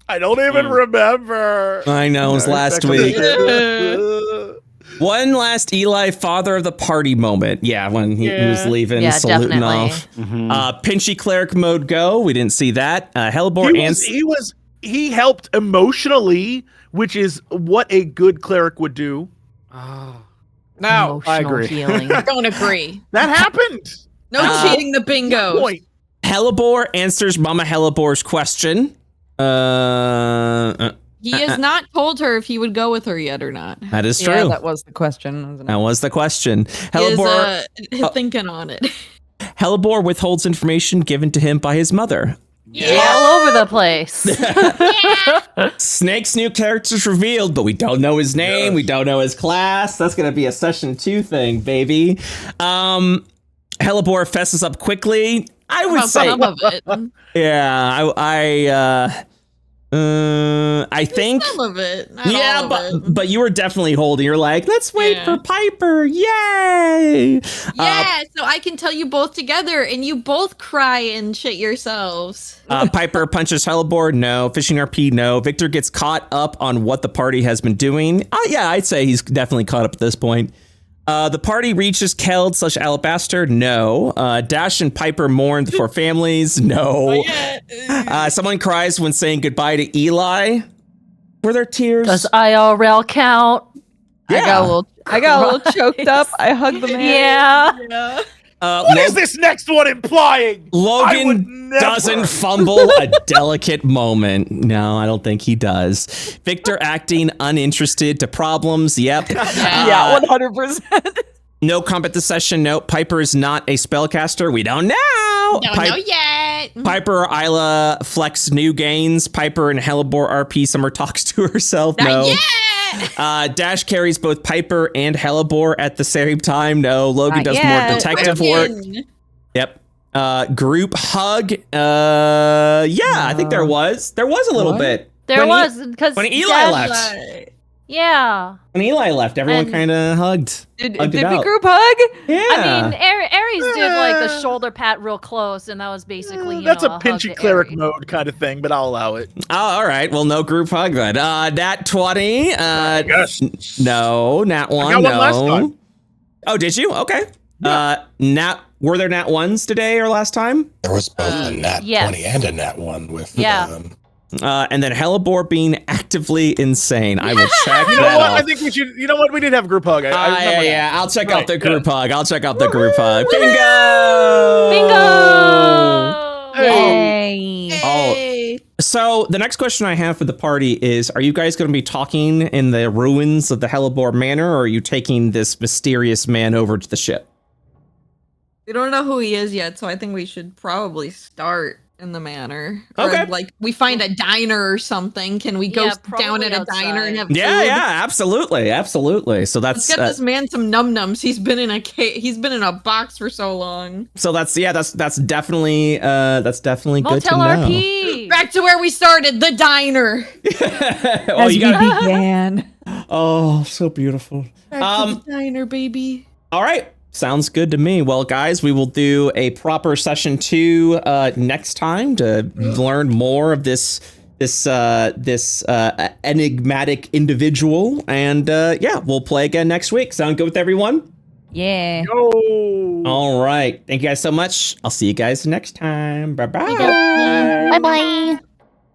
I don't even remember. I know, it was last week. One last Eli father of the party moment. Yeah, when he was leaving, Yeah, saluting definitely. off. Pinchy cleric mode go. We didn't see that. Hellbore He helped emotionally, which is what a good cleric would do. No, Emotional I agree. healing. don't agree. That happened. No cheating the bingos. Point. Hellebore answers Mama Hellebore's question. He has not told her if he would go with her yet or not. That is true. Yeah, that was the question, wasn't it? That was the question. He is Hellebore, thinking on it. Hellebore withholds information given to him by his mother. All over the place. Snake's new character's revealed, but we don't know his name. We don't know his class. That's going to be a session 2 thing, baby. Hellebore fesses up quickly. I would say, Some of it. yeah, I think, Some of it. Not all of it. but you were definitely holding. You're like, let's wait for Piper. Yay! Yeah, so I can tell you both together and you both cry and shit yourselves. Piper punches Hellebore. No. Fishing RP. No. Victor gets caught up on what the party has been doing. Yeah, I'd say he's definitely caught up at this point. The party reaches Keld/Alabaster. No. Dash and Piper mourn for families. No. Someone cries when saying goodbye to Eli. Were there tears? Does IRL count? Yeah. I got a little choked up. I hugged the man. Yeah. What is this next one implying? I would Logan never. doesn't fumble a delicate moment. No, I don't think he does. Victor acting uninterested to problems. Yep. Yeah, 100%. No combat this session. No. Piper is not a spellcaster. We don't know. Don't know yet. Piper or Isla flex new gains. Piper and Hellebore RP Summer talks to herself. Not No. yet. Dash carries both Piper and Hellebore at the same time. No. Logan Not does yet. more detective work. Yep. Group hug. I think there was. There was a little What? bit. There When was because when Eli left. Yeah. When Eli left, everyone And- kind of hugged. Did Hugged it we out. group hug? Yeah. I mean, Aries did like the shoulder pat real close, and that was basically That's know, a hug pinchy to cleric Aries. mode kind of thing, but I'll allow it. Oh, all right. Well, no group hug then. Nat 20. Yes. No. Nat 1. I got one no. last time. Oh, did you? Okay. Were there Nat 1s today or last time? There was both a nat yes. 20 and a nat 1 with Yeah. And then Hellebore being actively insane. I will check You know that what? I off. think we should. You know what? We did have group hug. I remember that. Yeah. I'll check out Right, the yeah. group hug. I'll check out the group hug. Bingo! Bingo! Yay. Hey. So the next question I have for the party is, are you guys going to be talking in the ruins of the Hellebore Manor, or are you taking this mysterious man over to the ship? We don't know who he is yet, so I think we should probably start in the manor. Or, Okay. like, we find a diner or something. Can we go Yeah, down at a probably diner and outside. have Yeah, food? yeah, absolutely. So Let's that's get this man some num-nums. He's been in a box for so long. that's definitely good to Motel know. RP. Back to where we started, the diner. Oh, As you we got began. oh, so beautiful. Back to the diner, baby. All right. Sounds good to me. Well, guys, we will do a proper session 2 next time to learn more of this enigmatic individual, and we'll play again next week. Sound good with everyone? Yeah. Yo. All right. Thank you guys so much. I'll see you guys next time. Bye bye. Bye bye.